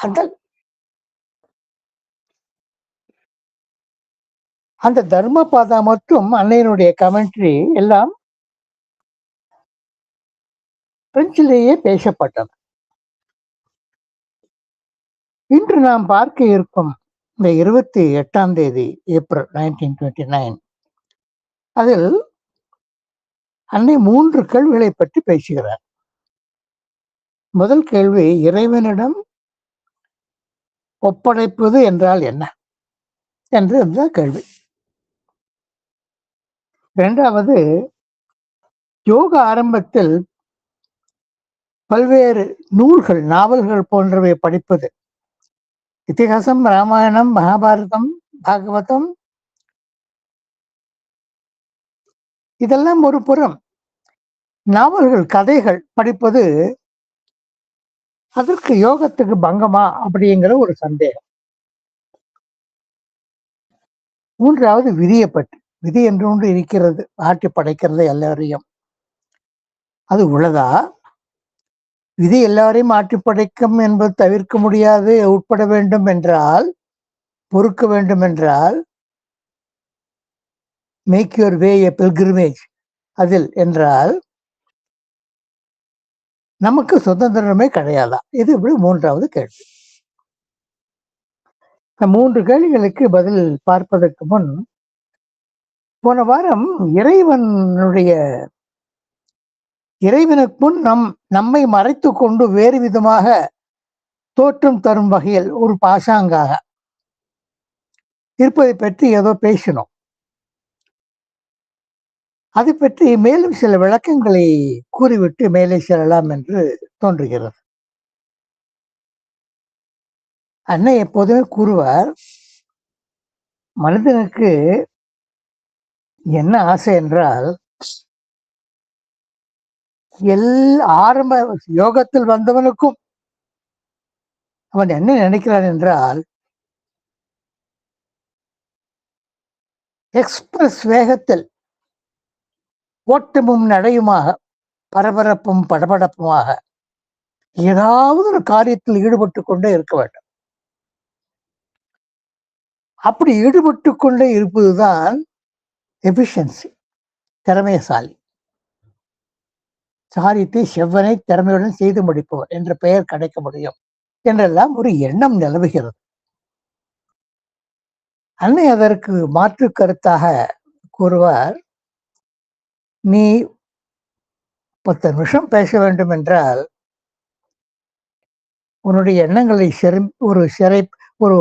அந்த அந்த தர்மபாதா மற்றும் அன்னையினுடைய கமெண்ட்ரி எல்லாம் பிரெஞ்சிலேயே பேசப்பட்டது. இன்று நாம் பார்க்க இருக்கும் இந்த 28ஆம் தேதி ஏப்ரல் 1929 அதில் அன்னை 3 கேள்விகளை பற்றி பேசுகிறார். முதல் கேள்வி, இறைவனிடம் ஒப்படைப்பது என்றால் என்ன என்று அந்த கேள்வி. இரண்டாவது, யோக ஆரம்பத்தில் பல்வேறு நூல்கள், நாவல்கள் போன்றவை படிப்பது, இதிகாசம், ராமாயணம், மகாபாரதம், பாகவதம், இதெல்லாம் ஒரு புறம். நாவல்கள், கதைகள் படிப்பது அதற்கு யோகத்துக்கு பங்கமா அப்படிங்கிற ஒரு சந்தேகம். மூன்றாவது, விதியை பற்றி. விதி என்று ஒன்று இருக்கிறது, ஆட்டி படைக்கிறது எல்லாரையும். அது உள்ளதா? விதி எல்லாரையும் ஆட்டி படைக்கும் என்பது தவிர்க்க முடியாது. உட்பட வேண்டும் என்றால், பொறுக்க வேண்டும் என்றால், make your way a pilgrimage அதில் என்றால் நமக்கு சுதந்திரமே கிடையாதா? இது இப்படி மூன்றாவது கேள்வி. இந்த 3 கேள்விகளுக்கு பதில் பார்ப்பதற்கு முன், போன வாரம் இறைவனுக்கு முன் நம்மை மறைத்து கொண்டு வேறு விதமாக தோற்றம் தரும் வகையில் ஒரு பாசாங்காக இருப்பதை பற்றி ஏதோ பேசினோம். அதை பற்றி மேலும் சில விளக்கங்களை கூறிவிட்டு மேலே செல்லலாம் என்று தோன்றுகிறது. அன்னை எப்போதுமே கூறுவார், மனிதனுக்கு என்ன ஆசை என்றால், ஆரம்ப யோகத்தில் வந்தவனுக்கும் அவன் என்ன நினைக்கிறான் என்றால், எக்ஸ்பிரஸ் வேகத்தில் ஓட்டமும் நடையுமாக, பரபரப்பும் படபடப்புமாக ஏதாவது ஒரு காரியத்தில் ஈடுபட்டு கொண்டே இருக்க வேண்டும். அப்படி ஈடுபட்டு கொண்டே இருப்பதுதான் எஃபிஷியன்சி, திறமைசாலி. காரியத்தை செவ்வனை திறமையுடன் செய்து முடிப்பவர் என்ற பெயர் கிடைக்க முடியும் என்றெல்லாம் ஒரு எண்ணம் நிலவுகிறது. அன்னை அதற்கு மாற்று கருத்தாக கூறுவார், நீ 10 நிமிஷம் பேச வேண்டும் என்றால் உன்னுடைய எண்ணங்களை ஒரு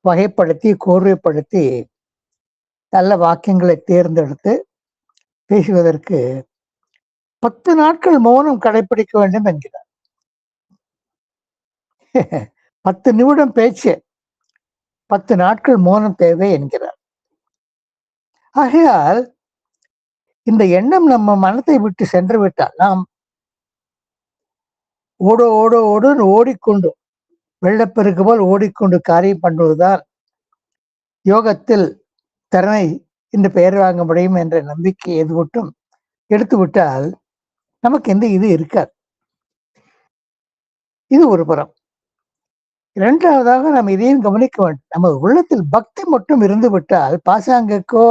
வகைப்படுத்தி, கோர்வைப்படுத்தி, நல்ல வாக்கியங்களை தேர்ந்தெடுத்து பேசுவதற்கு 10 நாட்கள் மௌனம் கடைபிடிக்க வேண்டும் என்கிறார். 10 நிமிடம் பேச்சு, 10 நாட்கள் மௌனம் தேவை என்கிறார். ஆகையால் இந்த எண்ணம் நம்ம மனத்தை விட்டு சென்று விட்டால், நாம் ஓடிக்கொண்டு வெள்ளப்பெருக்கு போல் ஓடிக்கொண்டு காரியம் பண்ணுவதுதான் யோகத்தில் திறமை என்று பெயர் வாங்க முடியும் என்ற நம்பிக்கை எது மட்டும் எடுத்து விட்டால் நமக்கு எந்த இது இருக்காது. இது ஒரு புறம். இரண்டாவதாக நாம் இதையும் கவனிக்க வேண்டும். நம்ம உள்ளத்தில் பக்தி மட்டும் இருந்து விட்டால், பாசாங்கக்கோ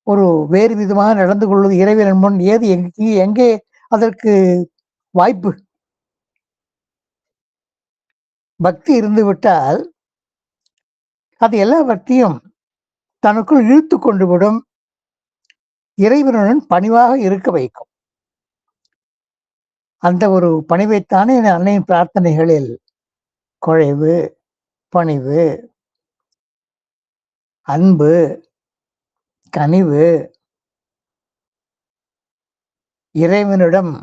ஒரு வேறு விதமாக நடந்து கொள்வது இறைவன் முன் ஏது எங்கே அதற்கு வாய்ப்பு? பக்தி இருந்து விட்டால் அது எல்லாவற்றையும் தனக்குள் இழுத்து கொண்டு விடும், இறைவனுடன் பணிவாக இருக்க வைக்கும். அந்த ஒரு பணிவைத்தானே அன்னையின் பிரார்த்தனைகளில் குழைவு, பணிவு, அன்பு, கனிவு, இறைவனிடம்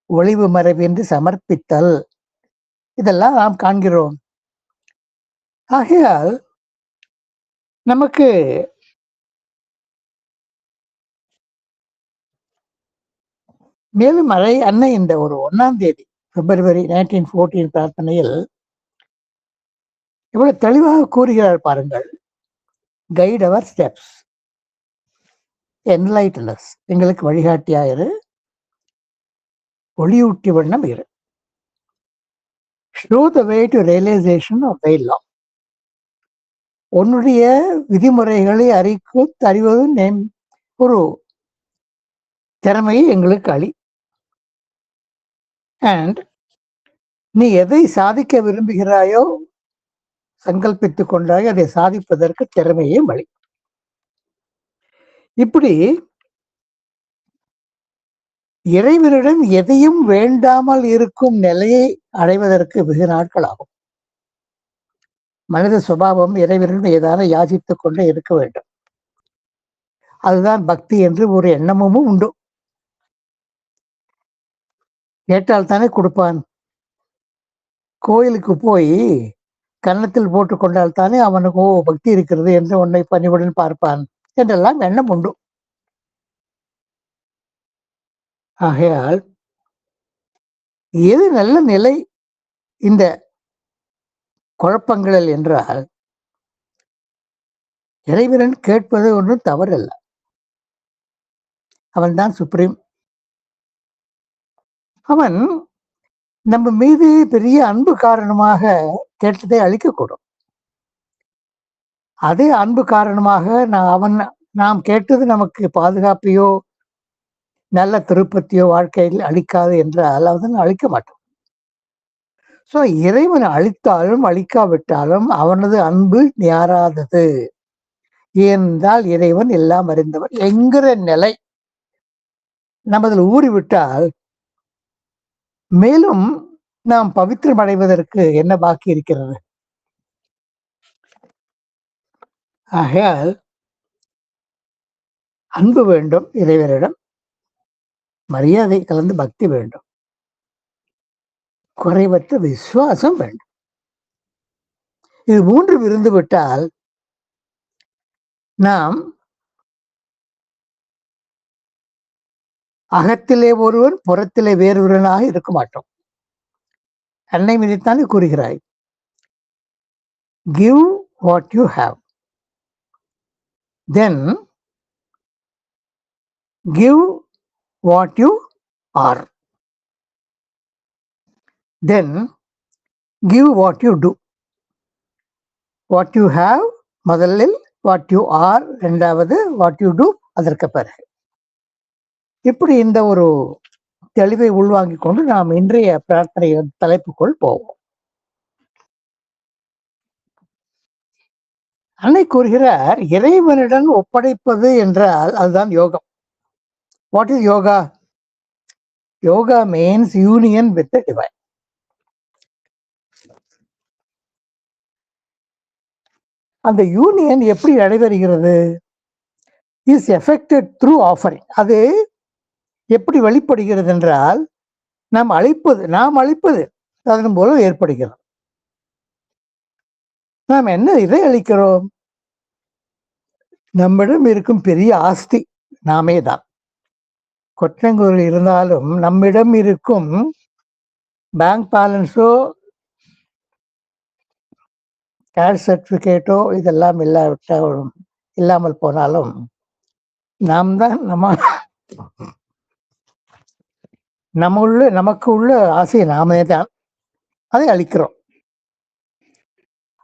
ஒளிவு மறைவின்றி சமர்ப்பித்தல், இதெல்லாம் நாம் காண்கிறோம். ஆகையால் நமக்கு மேலும் அன்னை இந்த ஒரு 1ஆம் தேதி பிப்ரவரி 1914 பிரார்த்தனையில் இவ்வளவு தெளிவாக கூறுகிறார் பாருங்கள். Guide our steps, enlighten us, எங்களுக்கு வழிகாட்டியாயிரு, ஒளியூட்டி வண்ணம் இரு. Show the way to realisation of thy law. உன்னுடைய விதிமுறைகளை அறிவது ஒரு திறமையை எங்களுக்கு அளி. அண்ட் நீ எதை சாதிக்க விரும்புகிறாயோ, சங்கல்பித்துக் கொண்டாயோ, அதை சாதிப்பதற்கு திறமையை வழி. இப்படி இறைவனிடம் எதையும் வேண்டாமல் இருக்கும் நிலையை அடைவதற்கு வெகு நாட்கள் ஆகும். மனித சுபாவம் இறைவனிடம் ஏதாவது யாசித்துக் கொண்டே இருக்க வேண்டும். அதுதான் பக்தி என்று ஒரு எண்ணமும் உண்டு. கேட்டால் தானே கொடுப்பான். கோயிலுக்கு போய் கன்னத்தில் போட்டுக் கொண்டால் தானே அவனுக்கு பக்தி இருக்கிறது என்று உன்னை பணிவுடன் பார்ப்பான் என்றெல்லாம் எண்ணம் உண்டு. ஆகையால் எது நல்ல நிலை இந்த குழப்பங்களில் என்றால், இறைவன் கேட்பது ஒன்றும் தவறல்ல. அவன்தான் சுப்ரீம். அவன் நம்ம மீது பெரிய அன்பு காரணமாக கேட்டதை அளிக்கக்கூடும். அதே அன்பு காரணமாக நாம் கேட்டது நமக்கு பாதுகாப்பையோ நல்ல திருப்பத்தையோ வாழ்க்கையில் அளிக்காது என்றால் அவன் அளிக்க மாட்டான். ஸோ இறைவன் அளித்தாலும் அளிக்காவிட்டாலும் அவனது அன்பு நேராதது. ஏனென்றால் இறைவன் எல்லாம் அறிந்தவன் என்கிற நிலை நமதில் ஊறிவிட்டால் மேலும் நாம் பவித்திரம் அடைவதற்கு என்ன பாக்கி இருக்கிறது? ஆகையால் அன்பு வேண்டும், இறைவனிடம் மரியாதை கலந்து பக்தி வேண்டும், குறைவற்ற விசுவாசம் வேண்டும். இது மூன்று இருந்து விட்டால் நாம் அகத்திலே ஒருவன் புறத்திலே வேறொருவனாக இருக்க மாட்டோம். அன்னை மீதுத்தானே கூறுகிறாய், give what you have, then give what you are, then give what you do. What you have முதலில், வாட் யூ ஆர் இரண்டாவது, வாட் யூ டூ அதற்கு பிறகு. இப்படி இந்த ஒரு தெளிவை உள்வாங்கிக் கொண்டு நாம் இன்றைய பிரார்த்தனை தலைப்புக்குள் போவோம். அன்னை கூறுகிறார், இறைவனிடம் ஒப்படைப்பது என்றால் அதுதான் யோகம். What is yoga? Yoga means union with the divine. அந்த யூனியன் எப்படி நடைபெறுகிறது? Is affected through offering. அது எப்படி வெளிப்படுகிறது என்றால், நாம் அளிப்பது அதன் மூலம் ஏற்படுகிறது. நாம் என்ன இதை அளிக்கிறோம்? நம்மிடம் இருக்கும் பெரிய ஆஸ்தி நாமே தான். கொற்றங்குறையில் இருந்தாலும் நம்மிடம் இருக்கும் பேங்க் பேலன்ஸோ கேஷ் சர்டிபிகேட்டோ இதெல்லாம் இல்லாமல் போனாலும் நாம் தான் நமக்கு உள்ள ஆசையை நாமே தான் அதை அளிக்கிறோம்.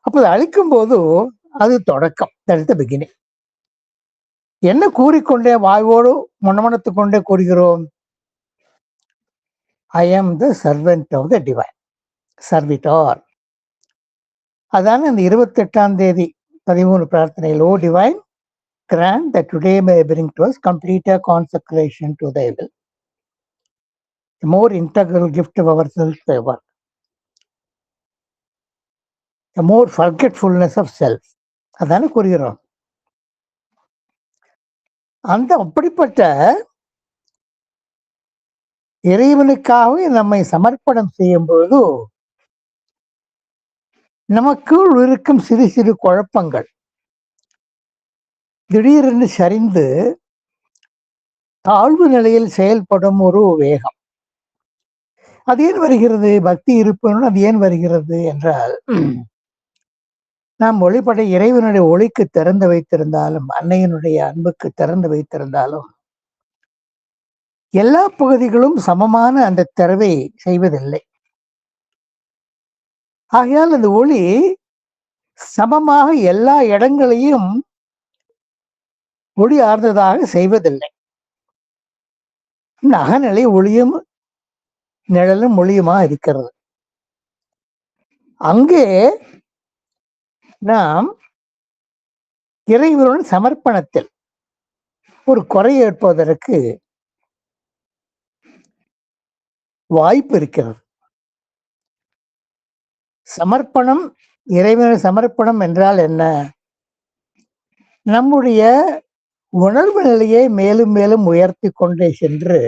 அப்போது அளிக்கும் போது அது தொடக்கம், தடுத்த பிகினிங். என்ன கூறிக்கொண்டே வாய்வோடு முன்னமனத்துக் கொண்டே கூறுகிறோம்? I am the servant of the divine, servitor. அதான இந்த 28 13 பிரார்த்தனையில், O divine grant that today may bring to us complete consecration to thy will, a more integral gift of ourselves to thy work, a more forgetfulness of self. அதான கூறுகிறோம். அந்த அப்படிப்பட்ட இறைவனுக்காகவே நம்மை சமர்ப்பணம் செய்யும் பொழுது நமக்குள் இருக்கும் சிறு சிறு குழப்பங்கள் திடீரென்று சரிந்து தாழ்வு நிலையில் செயல்படும் ஒரு வேகம். அது ஏன் வருகிறது? பக்தி இருப்பதுடன் அது ஏன் வருகிறது என்றால், நாம் ஒளிப்பட இறைவனுடைய ஒளிக்கு திறந்து வைத்திருந்தாலும், அன்னையினுடைய அன்புக்கு திறந்து வைத்திருந்தாலும், எல்லா பகுதிகளும் சமமான அந்த திறவை செய்வதில்லை. ஆகையால் அந்த ஒளி சமமாக எல்லா இடங்களையும் ஒளி ஆர்ந்ததாக செய்வதில்லை. இந்த அகநிலை ஒளியும் நிழலும் ஒளியுமா இருக்கிறது. அங்கே நாம் இறைவனுடன் சமர்ப்பணத்தில் ஒரு குறை ஏற்பதற்கு வாய்ப்பு இருக்கிறது. சமர்ப்பணம், இறைவன சமர்ப்பணம் என்றால் என்ன? நம்முடைய உணர்வு நிலையை மேலும் மேலும் உயர்த்தி கொண்டே சென்று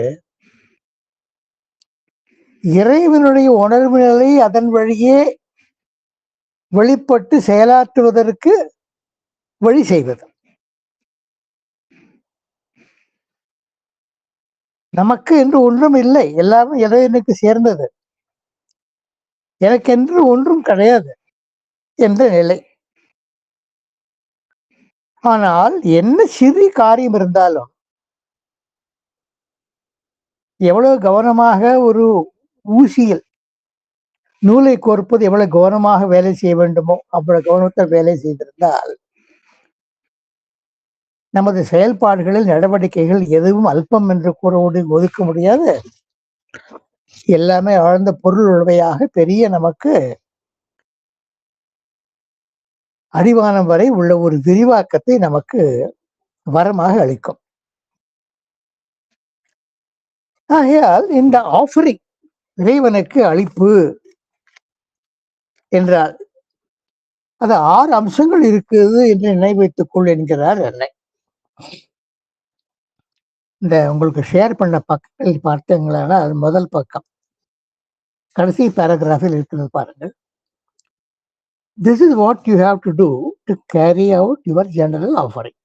இறைவனுடைய உணர்வு நிலை அதன் வழியே வெளிப்பட்டு செயலாற்றுவதற்கு வழி செய்வது. நமக்கு என்று ஒன்றும் இல்லை, எல்லாரும் இறைவனுக்கு சேர்ந்தது. எனக்கென்று ஒன்றும் கிடையாது என்ற நிலை. ஆனால் என்ன சிறு காரியம் இருந்தாலும் எவ்வளவு கவனமாக ஒரு ஊசியில் நூலை கோர்ப்பது எவ்வளவு கவனமாக வேலை செய்ய வேண்டுமோ அவ்வளவு கவனத்தில் வேலை செய்திருந்தால் நமது செயல்பாடுகளில் நடவடிக்கைகள் எதுவும் அல்பம் என்று கூற ஒதுக்க முடியாது. எல்லாமே ஆழ்ந்த பொருள் உழையாக பெரிய நமக்கு அடிவானம் வரை உள்ள ஒரு விரிவாக்கத்தை நமக்கு வரமாக அளிக்கும். ஆகையால் இந்த ஆஃபரிங், இறைவனுக்கு அளிப்பு என்றால் அது 6 அம்சங்கள் இருக்குது என்று நினைவைத்துக் கொள் என்கிறார் அன்னை. இந்த உங்களுக்கு ஷேர் பண்ண பக்கத்தில் பார்த்தீங்களா, அது முதல் பக்கம் கடைசி பேராகிராஃபில் இருக்கிறது பாருங்கள். This is what you have to do to carry out your general offering.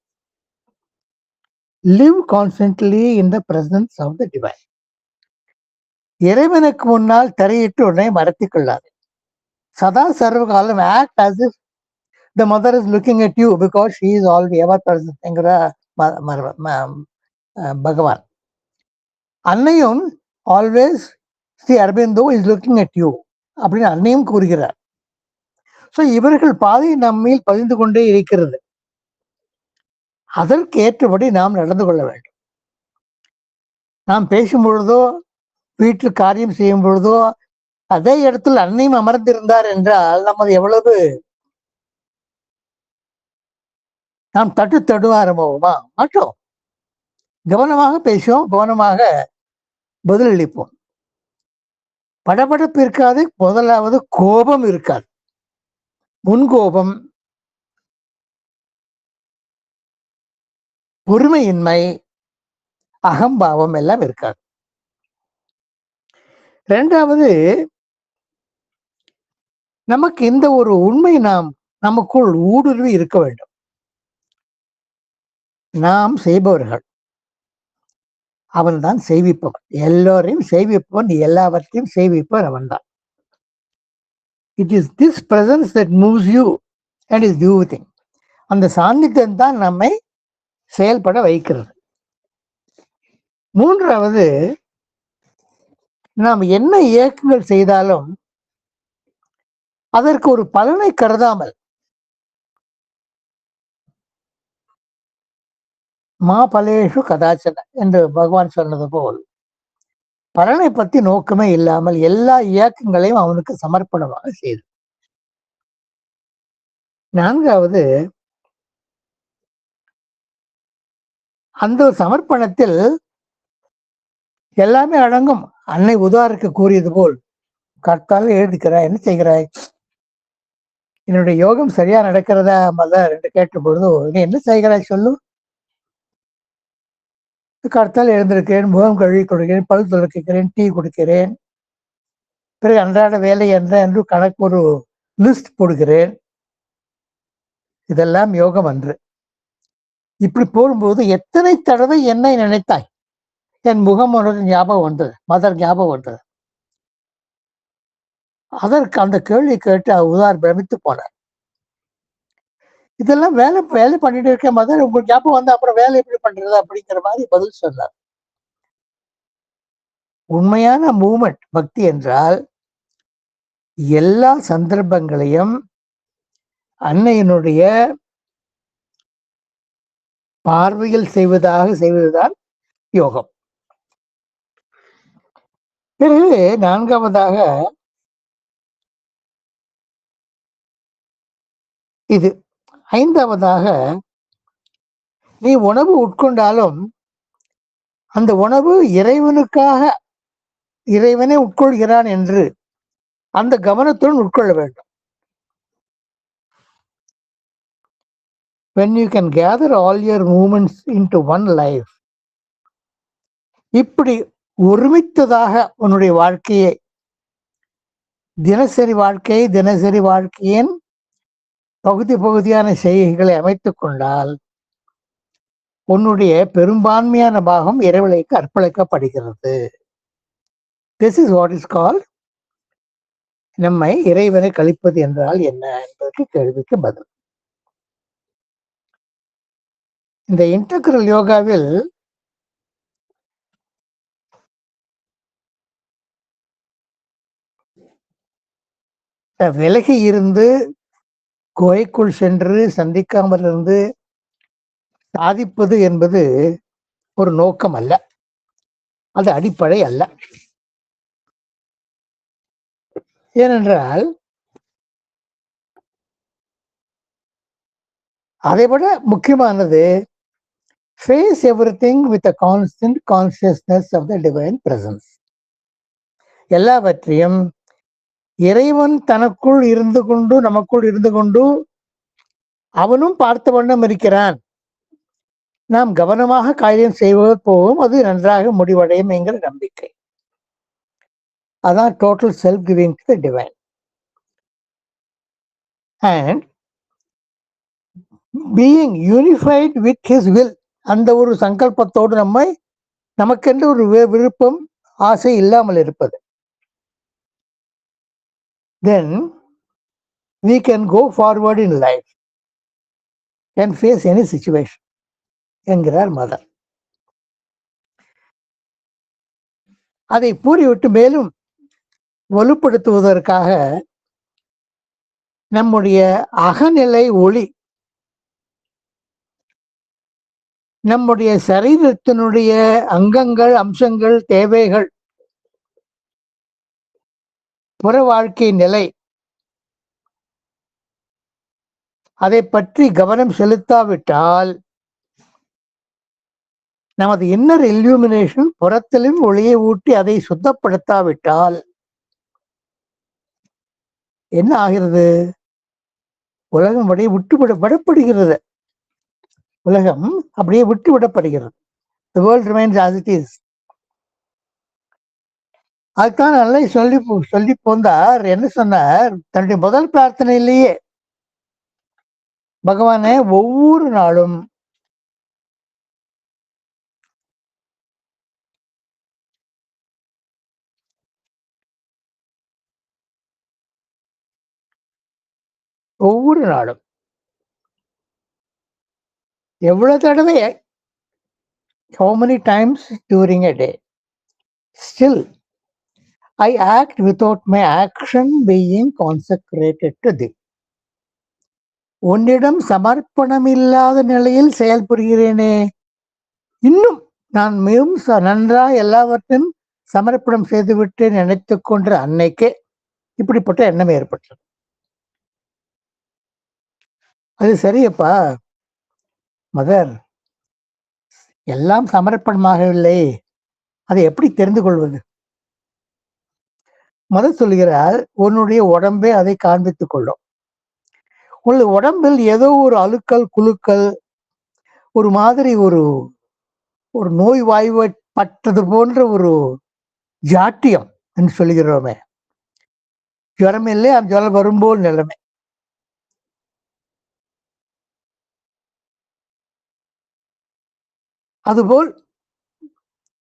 Live constantly in the presence of the divine. இறைவனுக்கு முன்னால் தரையிட்டு உடனே மறைத்துக் கொள்ளாது. சதா சர்வகாலம் act as if the mother is looking at you because she is always ever present என்கிற பகவான். அன்னையும் always Sri Aurobindo is looking at you அப்படின்னு அன்னையும் கூறுகிறார். ஸோ இவர்கள் பாதை நம்மில் பதிந்து கொண்டே இருக்கிறது. அதற்கு ஏற்றபடி நாம் நடந்து கொள்ள வேண்டும். நாம் பேசும் பொழுதோ வீட்டில் காரியம் செய்யும் பொழுதோ அதே இடத்தில் அன்னையும் அமர்ந்திருந்தார் என்றால் நமது எவ்வளவு நாம் தடுமாறுவோமா? மாட்டோம். கவனமாக பேசுவோம், கவனமாக பதிலளிப்போம். படபடப்பு இருக்காது. முதலாவது கோபம் இருக்காது. முன்கோபம், பொறுமையின்மை, அகம்பாவம் எல்லாம் இருக்காது. இரண்டாவது, நமக்கு இந்த ஒரு உண்மை நாம் நமக்குள் ஊடுருவி இருக்க வேண்டும். நாம் செய்பவர்கள், அவன் தான் செய்விப்பவன். எல்லோரையும் செய்விப்பவன், எல்லாவற்றையும் செய்விப்பவன் அவன் தான். It is this presence that moves you and is you thing. அந்த சாநித்தியம் தான் நம்மை செயல்பட வைக்கிறது. மூன்றாவது, நாம் என்ன இயக்கங்கள் செய்தாலும் அதற்கு ஒரு பலனை கருதாமல் மா பலேஷு கதாச்சன என்று பகவான் சொன்னது போல் பலனை பற்றி நோக்கமே இல்லாமல் எல்லா இயக்கங்களையும் அவனுக்கு சமர்ப்பணமாக செய்து. நான்காவது, அந்த சமர்ப்பணத்தில் எல்லாமே அடங்கும். அன்னை உதாருக்கு கூறியது போல், கர்த்தால எழுதிக்கிறாய், என்ன செய்கிறாய்? என்னுடைய யோகம் சரியா நடக்கிறதா மதர் என்று கேட்ட பொழுது, நீ என்ன செய்கிறாய் சொல்லு. கர்த்தால் எழுந்திருக்கிறேன், முகம் கழுவி கொடுக்கிறேன், பல் துளக்கிறேன், டீ கொடுக்கிறேன், பிறகு அன்றாட வேலை என்று கணக்கு ஒரு லிஸ்ட் போடுகிறேன். இதெல்லாம் யோகம் அன்று. இப்படி போகும்போது எத்தனை தடவை என்னை நினைத்தாய்? என் முகம் ஒரு ஞாபகம் வந்தது, மதர் ஞாபகம் வந்தது. அதற்கு அந்த கேள்வி கேட்டு உதார் பிரமித்து போனார். இதெல்லாம் வேலை பண்ணிட்டு இருக்கேன் மதர், உங்களுக்கு ஞாபகம் வந்து அப்புறம் வேலை எப்படி பண்றது அப்படிங்கிற மாதிரி பதில் சொன்னார். உண்மையான மூமெண்ட் பக்தி என்றால் எல்லா சந்தர்ப்பங்களையும் அன்னையினுடைய பார்வையில் செய்வதுதான் யோகம். பிறகு நான்காவதாக இது. ஐந்தாவதாக, நீ உணவு உட்கொண்டாலும் அந்த உணவு இறைவனுக்காக இறைவனே உட்கொள்கிறான் என்று அந்த கவனத்துடன் உட்கொள்ள வேண்டும். When you can gather all your movements into one life, இப்படி ஒருமித்ததாக உன்னுடைய வாழ்க்கையை, தினசரி வாழ்க்கையின் பகுதியான செய்கைகளை அமைத்துக் கொண்டால் உன்னுடைய பெரும்பான்மையான பாகம் இறைவனுக்கு அர்ப்பணிக்கப்படுகிறது. This is what is called, நம்மை இறைவனை கழிப்பது என்றால் என்ன என்பதற்கு கேள்விக்கு பதில். இந்த இன்டெக்ரல் யோகாவில் விலகி இருந்து குகைக்குள் சென்று சந்திக்காமல் இருந்து சாதிப்பது என்பது ஒரு நோக்கம் அல்ல, அது அடிப்படை அல்ல. ஏனென்றால் அதைவிட முக்கியமானது face everything with a constant consciousness of the divine presence. எல்லாவற்றையும் இறைவன் தனக்குள் இருந்து கொண்டு நமக்குள் இருந்து கொண்டு அவனும் பார்த்த வண்ணம் இருக்கிறான். நாம் கவனமாக காரியம் செய்வது போகும், அது நன்றாக முடிவடையும் என்கிற நம்பிக்கை. அதான் total self giving to the divine. And being unified with his will, அந்த ஒரு சங்கல்பத்தோடு நமக்கென்று ஒரு விருப்பம் ஆசை இல்லாமல் இருப்பது. Then we can go forward in life and face any situation என்கிறார் மதர். அதை கூறிவிட்டு மேலும் வலுப்படுத்துவதற்காக நம்முடைய அகநிலை ஒளி, நம்முடைய சரீரத்தினுடைய அங்கங்கள், அம்சங்கள், தேவைகள், புற வாழ்க்கை நிலை, அதை பற்றி கவனம் செலுத்தாவிட்டால், நமது இன்னர் இல்லுமினேஷன் புறத்திலும் ஒளியை ஊட்டி அதை சுத்தப்படுத்தாவிட்டால் என்ன ஆகிறது? உலகம் அப்படியே விடப்படுகிறது. உலகம் அப்படியே விடப்படுகிறது. The world remains as it is. அதுதான் நல்லா சொல்லி போந்தார். என்ன சொன்னார்? தன்னுடைய முதல் பிரார்த்தனையிலேயே பகவானே, ஒவ்வொரு நாளும் எவ்வளவு தடவை, how many times during a day, still I act without my action being consecrated to thee. உன்னிடம் சமர்ப்பணம் இல்லாத நிலையில் செயல்புரிகிறேனே, இன்னும் நான் மிகவும் நன்றாக எல்லாவற்றையும் சமர்ப்பணம் செய்துவிட்டு நினைத்து கொன்ற அன்னைக்கே இப்படிப்பட்ட எண்ணம் ஏற்பட்டது. அது சரியப்பா மதர், எல்லாம் சமர்ப்பணமாகவில்லை, அதை எப்படி தெரிந்து கொள்வது? மதர் சொல்கிறார், உன்னுடைய உடம்பே அதை காண்பித்துக் கொள்ளும். உங்கள் உடம்பில் ஏதோ ஒரு அழுக்கல், குழுக்கள், ஒரு மாதிரி ஒரு நோய் வாய்ப்பட்டது போன்ற ஒரு ஜாட்டியம் என்று சொல்கிறோமே, ஜுரம் இல்லை, அந்த ஜுரம் வரும்போல் நிலைமை. அதுபோல்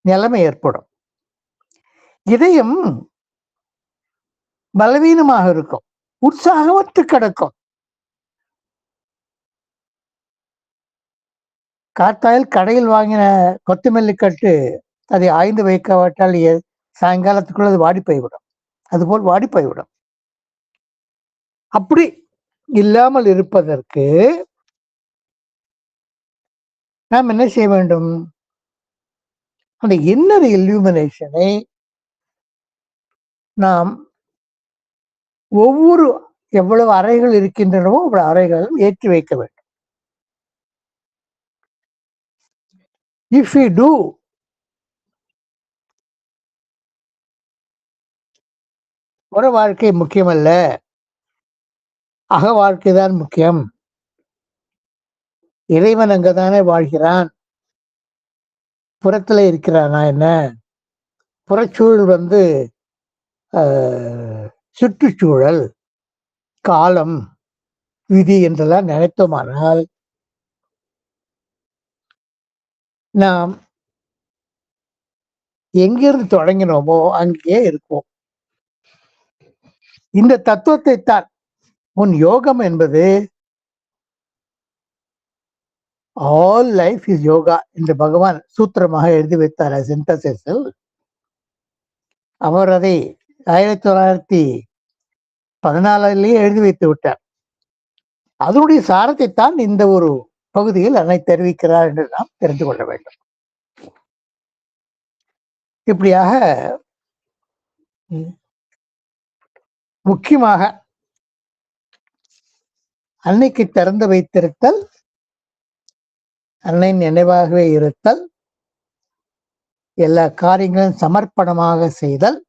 நிலைமை ஏற்படும். இதயம் பலவீனமாக இருக்கும், உற்சாகமற்று கிடக்கும். காத்தாயில் கடையில் வாங்கின கொத்தமல்லி கட்டு அதை ஆய்ந்து வைக்காவிட்டால் சாயங்காலத்துக்குள்ள அது வாடி போய்விடும். அதுபோல் வாடி போய்விடும். அப்படி இல்லாமல் இருப்பதற்கு நாம் என்ன செய்ய வேண்டும்? அந்த இன்னர் இல்லுமினேஷனை நாம் ஒவ்வொரு எவ்வளவு அறைகள் இருக்கின்றனவோ அவ்வளவு அறைகளும் ஏற்றி வைக்க வேண்டும். இஃப் யூ டூ, புற வாழ்க்கை முக்கியமல்ல, அக வாழ்க்கைதான் முக்கியம். இறைவன் அங்கதானே வாழ்கிறான், புறத்துல இருக்கிறானா என்ன? புறச்சூழல் சுற்றுச்சூழல், காலம், விதி என்றெல்லாம் நினைத்தோமானால் நாம் எங்கிருந்து தொடங்கினோமோ அங்கேயே இருப்போம். இந்த தத்துவத்தை தான் உன் யோகம் என்பது ஆல் லைஃப் இஸ் யோகா என்று பகவான் சூத்திரமாக எழுதி வைத்தார் சிந்தசிஸில். அவர் அதை 1914 எழுதி வைத்து விட்டார். அதனுடைய சாரத்தை தான் இந்த ஒரு பகுதியில் அன்னை தெரிவிக்கிறார் என்று நாம் தெரிந்து கொள்ள வேண்டும். இப்படியாக முக்கியமாக அன்னைக்கு திறந்து வைத்திருத்தல், அன்னை நினைவாகவே இருத்தல், எல்லா காரியங்களும் சமர்ப்பணமாக செய்தல்,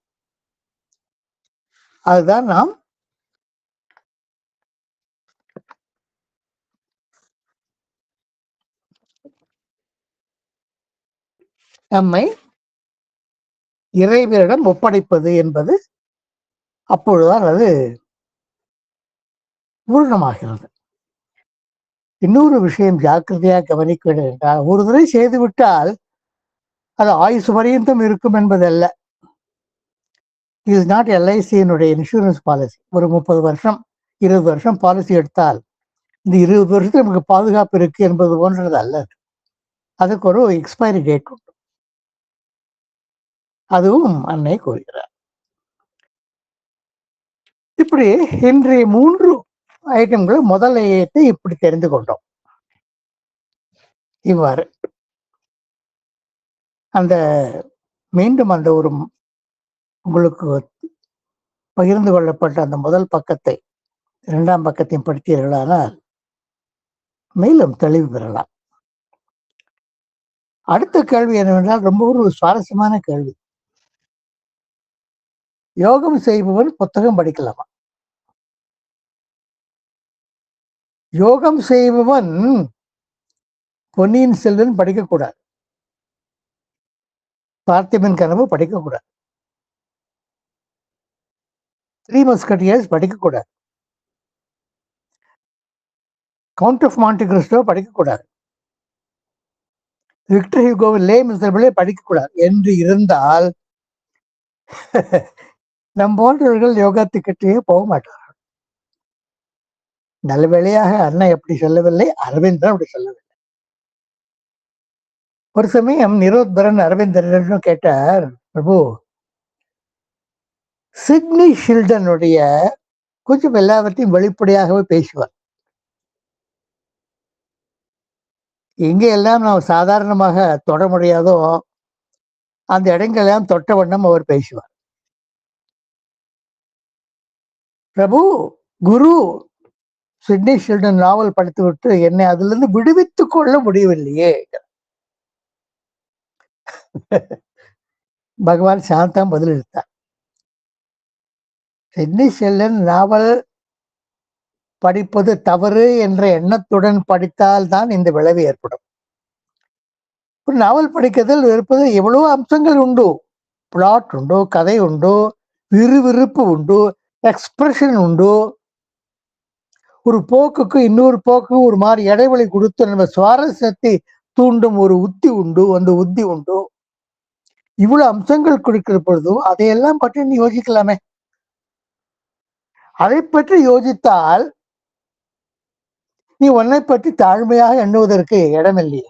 அதுதான் நாம் நம்மை இறைவனிடம் ஒப்படைப்பது என்பது. அப்பொழுதுதான் அது பூர்ணமாகிறது. இன்னொரு விஷயம் ஜாக்கிரதையாக கவனிக்க வேண்டும் என்றால், ஒரு தடவை செய்துவிட்டால் அது ஆயுசு பரியந்தம் இருக்கும் என்பதல்ல. இஸ் நாட் எல்ஐசியினுடைய இன்சூரன்ஸ் பாலிசி. ஒரு 30 வருஷம் 20 வருஷம் பாலிசி எடுத்தால் இந்த 20 வருஷத்துக்கு நமக்கு பாதுகாப்பு இருக்கு என்பது போன்றது அல்ல. அதுக்கு ஒரு எக்ஸ்பைரி டேட் உண்டு. அதுவும் அன்னை கூறுகிறார். இப்படி இன்றைய 3 ஐட்டங்கள் முதல் ஐயத்தை இப்படி தெரிந்து கொண்டோம். இவ்வாறு அந்த மீண்டும் அந்த ஒரு உங்களுக்கு பகிர்ந்து கொள்ளப்பட்ட அந்த முதல் பக்கத்தை 2ஆம் பக்கத்தையும் படித்தீர்களானால் மேலும் தெளிவு பெறலாம். அடுத்த கேள்வி என்னவென்றால் ரொம்ப ஒரு சுவாரஸ்யமான கேள்வி. யோகம் செய்பவன் புத்தகம் படிக்கலாமா? யோகம் செய்பவன் பொன்னியின் செல்வன் படிக்கக்கூடாது, பார்த்திபன் கனவு படிக்கக்கூடாது, 3 மஸ்கட்டியர்ஸ் படிக்கக்கூடாது, கவுண்ட் ஆஃப் மான்டி கிறிஸ்டோ படிக்கக்கூடாது, விக்டர் ஹியூகோவின் லே மிசரபிளே படிக்கக்கூடாது என்று இருந்தால் நம் போன்றவர்கள் யோகத்துக்கிட்டே போக மாட்டார்கள். நல்ல வேளையாக அண்ணன் எப்படி சொல்லவில்லை, அரவிந்தன் அப்படி சொல்லவில்லை. ஒரு சமயம் நிரோத்பரன் அரவிந்தரிடம் கேட்டார், பிரபு சிட்னி ஷில்டனுடைய கொஞ்சம் எல்லாவற்றையும் வெளிப்படையாகவே பேசுவார். எங்கே எல்லாம் நாம் சாதாரணமாக தொட முடியாதோ அந்த இடங்களெல்லாம் தொட்ட வண்ணம் அவர் பேசுவார். பிரபு, குரு சிட்னி ஷில்டன் நாவல் படித்துவிட்டு என்னை அதிலிருந்து விடுவித்துக் கொள்ள முடியவில்லையே. பகவான் சாந்தம் பதிலளித்தார், சிட்னி ஷில்டன் நாவல் படிப்பது தவறு என்ற எண்ணத்துடன் படித்தால் தான் இந்த விளைவு ஏற்படும். ஒரு நாவல் படிக்கிறதில் இருப்பது எவ்வளவோ அம்சங்கள் உண்டு. பிளாட் உண்டு, கதை உண்டு, விறுவிறுப்பு உண்டு, எக்ஸ்பிரஷன் உண்டு. ஒரு போக்குக்கு இன்னொரு போக்கு ஒரு மாதிரி இடைவெளி கொடுத்து நம்ம சுவாரஸ்யத்தை தூண்டும் ஒரு உத்தி உண்டு, அந்த உத்தி உண்டு. இவ்வளவு அம்சங்கள் கொடுக்கிற பொழுதும் அதையெல்லாம் பற்றி நீ யோசிக்கலாமே. அதை பற்றி யோசித்தால் நீ உன்னை பற்றி தாழ்மையாக எண்ணுவதற்கு இடமில்லையே.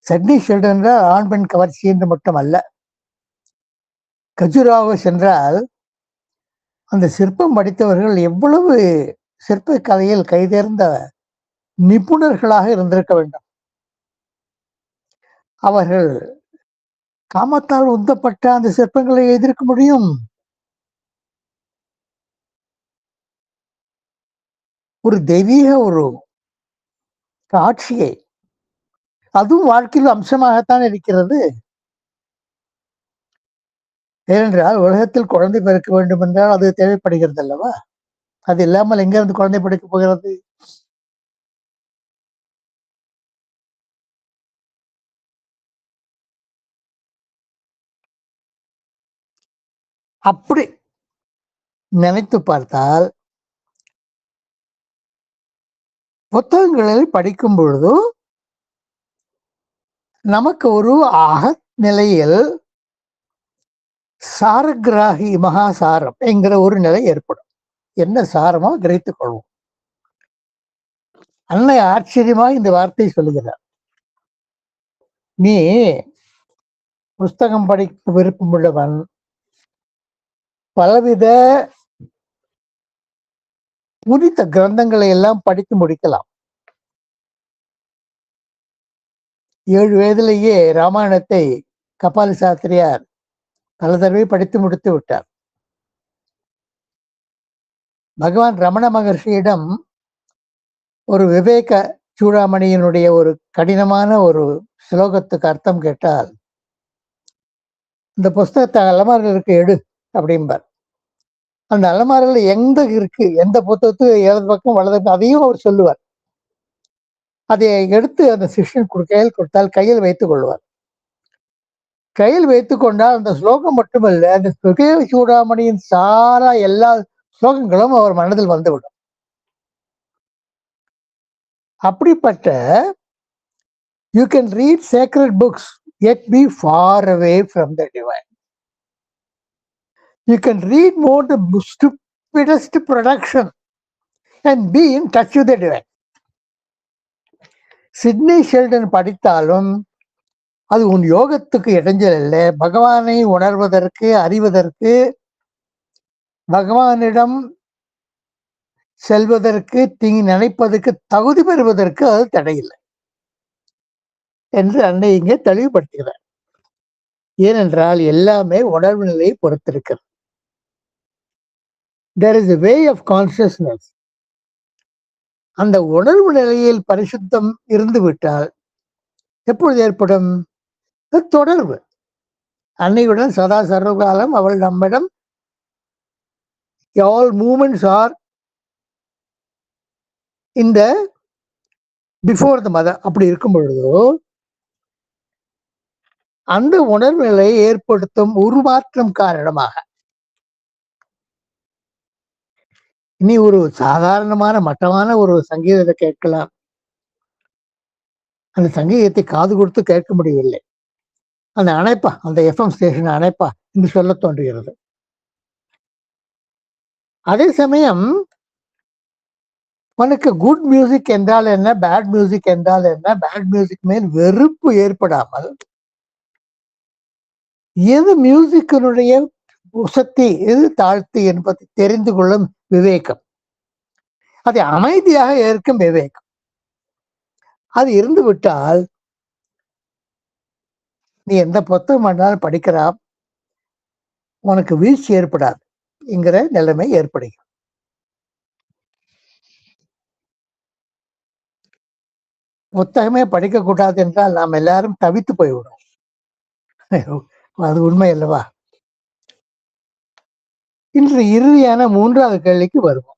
சிட்னி ஷில்டன் ஆண் பெண் கவர்ச்சி என்று மட்டும் அல்ல. கஜுராவோ சென்றால் அந்த சிற்பம் படித்தவர்கள் எவ்வளவு சிற்ப கலையில் கைதேர்ந்த நிபுணர்களாக இருந்திருக்க வேண்டும். அவர்கள் காமத்தால் உந்தப்பட்ட அந்த சிற்பங்களை எதிர்க்க முடியும். ஒரு தெய்வீக ஒரு காட்சியை, அதுவும் வாழ்க்கையில் அம்சமாகத்தான் இருக்கிறது. ஏனென்றால் உலகத்தில் குழந்தை பிறக்க வேண்டும் என்றால் அது தேவைப்படுகிறது அல்லவா? அது இல்லாமல் எங்கிருந்து குழந்தை பிறக்க போகிறது? அப்படி நினைத்து பார்த்தால் புத்தகங்களில் படிக்கும் பொழுது நமக்கு ஒரு அகநிலையில் சாரகிராகி மகாசாரம் என்கிற ஒரு நிலை ஏற்படும். என்ன சாரமோ கிரகித்துக் கொள்வோம். அன்னை ஆச்சரியமாக இந்த வார்த்தை சொல்லுகிறார். நீ புஸ்தகம் படிக்க விருப்பமுள்ளவன் பலவித புனித கிரந்தங்களை எல்லாம் படித்து முடிக்கலாம். 7 வயதிலேயே ராமாயணத்தை கபால சாஸ்திரியார் பல தடவை படித்து முடித்து விட்டார். பகவான் ரமண மகர்ஷியிடம் ஒரு விவேக சூடாமணியினுடைய ஒரு கடினமான ஒரு ஸ்லோகத்துக்கு அர்த்தம் கேட்டால், இந்த புஸ்தகத்தை அலமாரிகளுக்கு எடு அப்படிம்பார். அந்த அலமாரில எந்த இருக்கு, எந்த புத்தகத்துக்கு இடது பக்கம் வலது பக்கம் அதையும் அவர் சொல்லுவார். அதை எடுத்து அந்த சிஷ்யன் கையில் கொடுத்தால் கையில் வைத்துக் கொள்வார். கையில் வைத்துக் கொண்டால் அந்த ஸ்லோகம் மட்டுமல்ல, அந்த விவேக சூடாமணியின் சாரா எல்லா ஸ்லோகங்களும் அவர் மனதில் வந்துவிடும். அப்படிப்பட்ட you can read sacred books yet be far away from the divine. You can read more the stupidest production and be in touch with the divine. Sidney Sheldon படித்தாலும் அது உன் யோகத்துக்கு இடைஞ்சல் இல்லை. பகவானை உணர்வதற்கு, அறிவதற்கு, பகவானிடம் செல்வதற்கு, நினைப்பதற்கு, தகுதி பெறுவதற்கு அது தடையில்லை என்று அன்னை இங்கே தெளிவுபடுத்துகிறார். ஏனென்றால் எல்லாமே உணர்வு நிலையை பொறுத்திருக்கிறது. There is a way of consciousness. அந்த உணர்வு நிலையில் பரிசுத்தம் இருந்து விட்டால் எப்பொழுது ஏற்படும் தொடர்பு? அன்னையுடன் சதா சர்வகாலம் அவள் நம்மிடம் all movements are in the before the mother. அப்படி இருக்கும் பொழுதோ அந்த உணர்வு நிலையை ஏற்படுத்தும் உருமாற்றம் காரணமாக இனி ஒரு சாதாரணமான மட்டமான ஒரு சங்கீதத்தை கேட்கலாம். அந்த சங்கீதத்தை காது கொடுத்து கேட்க முடியவில்லை. அந்த அணைப்பா, அந்த எஃப்எம் ஸ்டேஷன் அணைப்பா என்று சொல்ல தோன்றுகிறது. அதே சமயம் உனக்கு குட் மியூசிக் என்றால் என்ன, பேட் மியூசிக் என்றால் என்ன, பேட் மியூசிக் மேல் வெறுப்பு ஏற்படாமல் எது மியூசிக்கினுடைய உசத்தி, எது தாழ்த்தி என்பதை தெரிந்து கொள்ளும் விவேகம், அதை அமைதியாக ஏற்கும் விவேகம், அது இருந்து விட்டால் நீ எந்த புத்தகம் வேணாலும் படிக்கலாம், உனக்கு வீழ்ச்சி ஏற்படாது என்கிற நிலைமை ஏற்படுகிறது. புத்தகமே படிக்கக்கூடாது என்றால் நாம் எல்லாரும் தவித்து போய்விடும். அது உண்மை அல்லவா? இன்று இறுதியான 3வது கேள்விக்கு வருவோம்.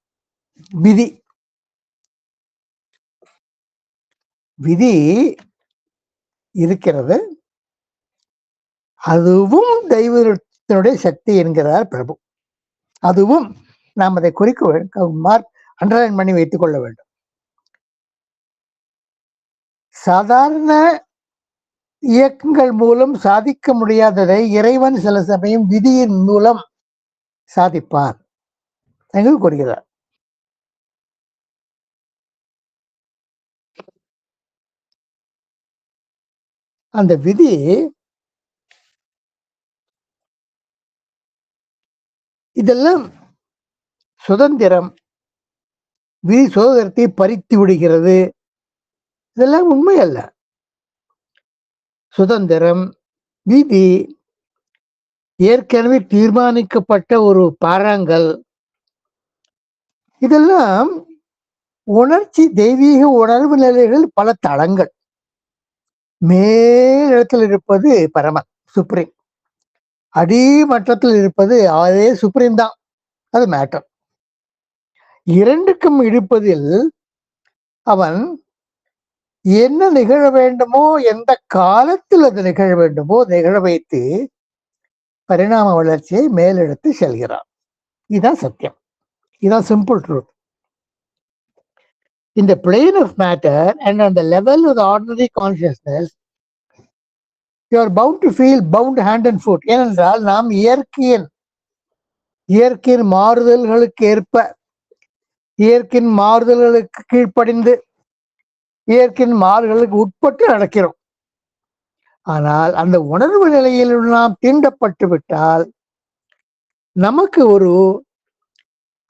விதி. விதி இருக்கிறது, அதுவும் தெய்வத்தினுடைய சக்தி என்கிறார் பிரபு. அதுவும் நாம் அதை குறிக்க மார்க் அண்டர்லைன் பண்ணி வைத்துக் கொள்ள வேண்டும். சாதாரண இயக்கங்கள் மூலம் சாதிக்க முடியாததை இறைவன் சில சமயம் விதியின் மூலம் சாதிப்பார் என்று கூறுகிறார். அந்த விதி இதெல்லாம் சுதந்திரம் விதி சுதந்திரத்தை பறித்து விடுகிறது. இதெல்லாம் உண்மை அல்ல. சுதந்திரம், விதி ஏற்கனவே தீர்மானிக்கப்பட்ட ஒரு பாறாங்கல். இதெல்லாம் உணர்ச்சி, தெய்வீக உணர்வு நிலைகள் பல தளங்கள். மேலிடத்தில் இருப்பது பரமன், சுப்ரீம். அடிமட்டத்தில் இருப்பது அதே சுப்ரீம் தான், அது மேட்டர். இரண்டுக்கும் இருப்பதில் அவன் என்ன நிகழ வேண்டுமோ, எந்த காலத்தில் அது நிகழ வேண்டுமோ நிகழ வைத்து பரிணாம வளர்ச்சியை மேலெடுத்து செல்கிறான். இதுதான் சத்தியம். இதுதான் simple truth. In the plane of matter and on the level of the ordinary consciousness, you are bound to feel bound hand and foot. ஏனென்றால் நாம் இயற்கையின் மாறுதல்களுக்கு ஏற்ப, இயற்கையின் மாறுதல்களுக்கு கீழ்ப்படிந்து, இயற்கையின் மாறுதலுக்கு உட்பட்டு நடக்கிறோம். ஆனால் அந்த உணர்வு நிலையில் நாம் தீண்டப்பட்டு விட்டால் நமக்கு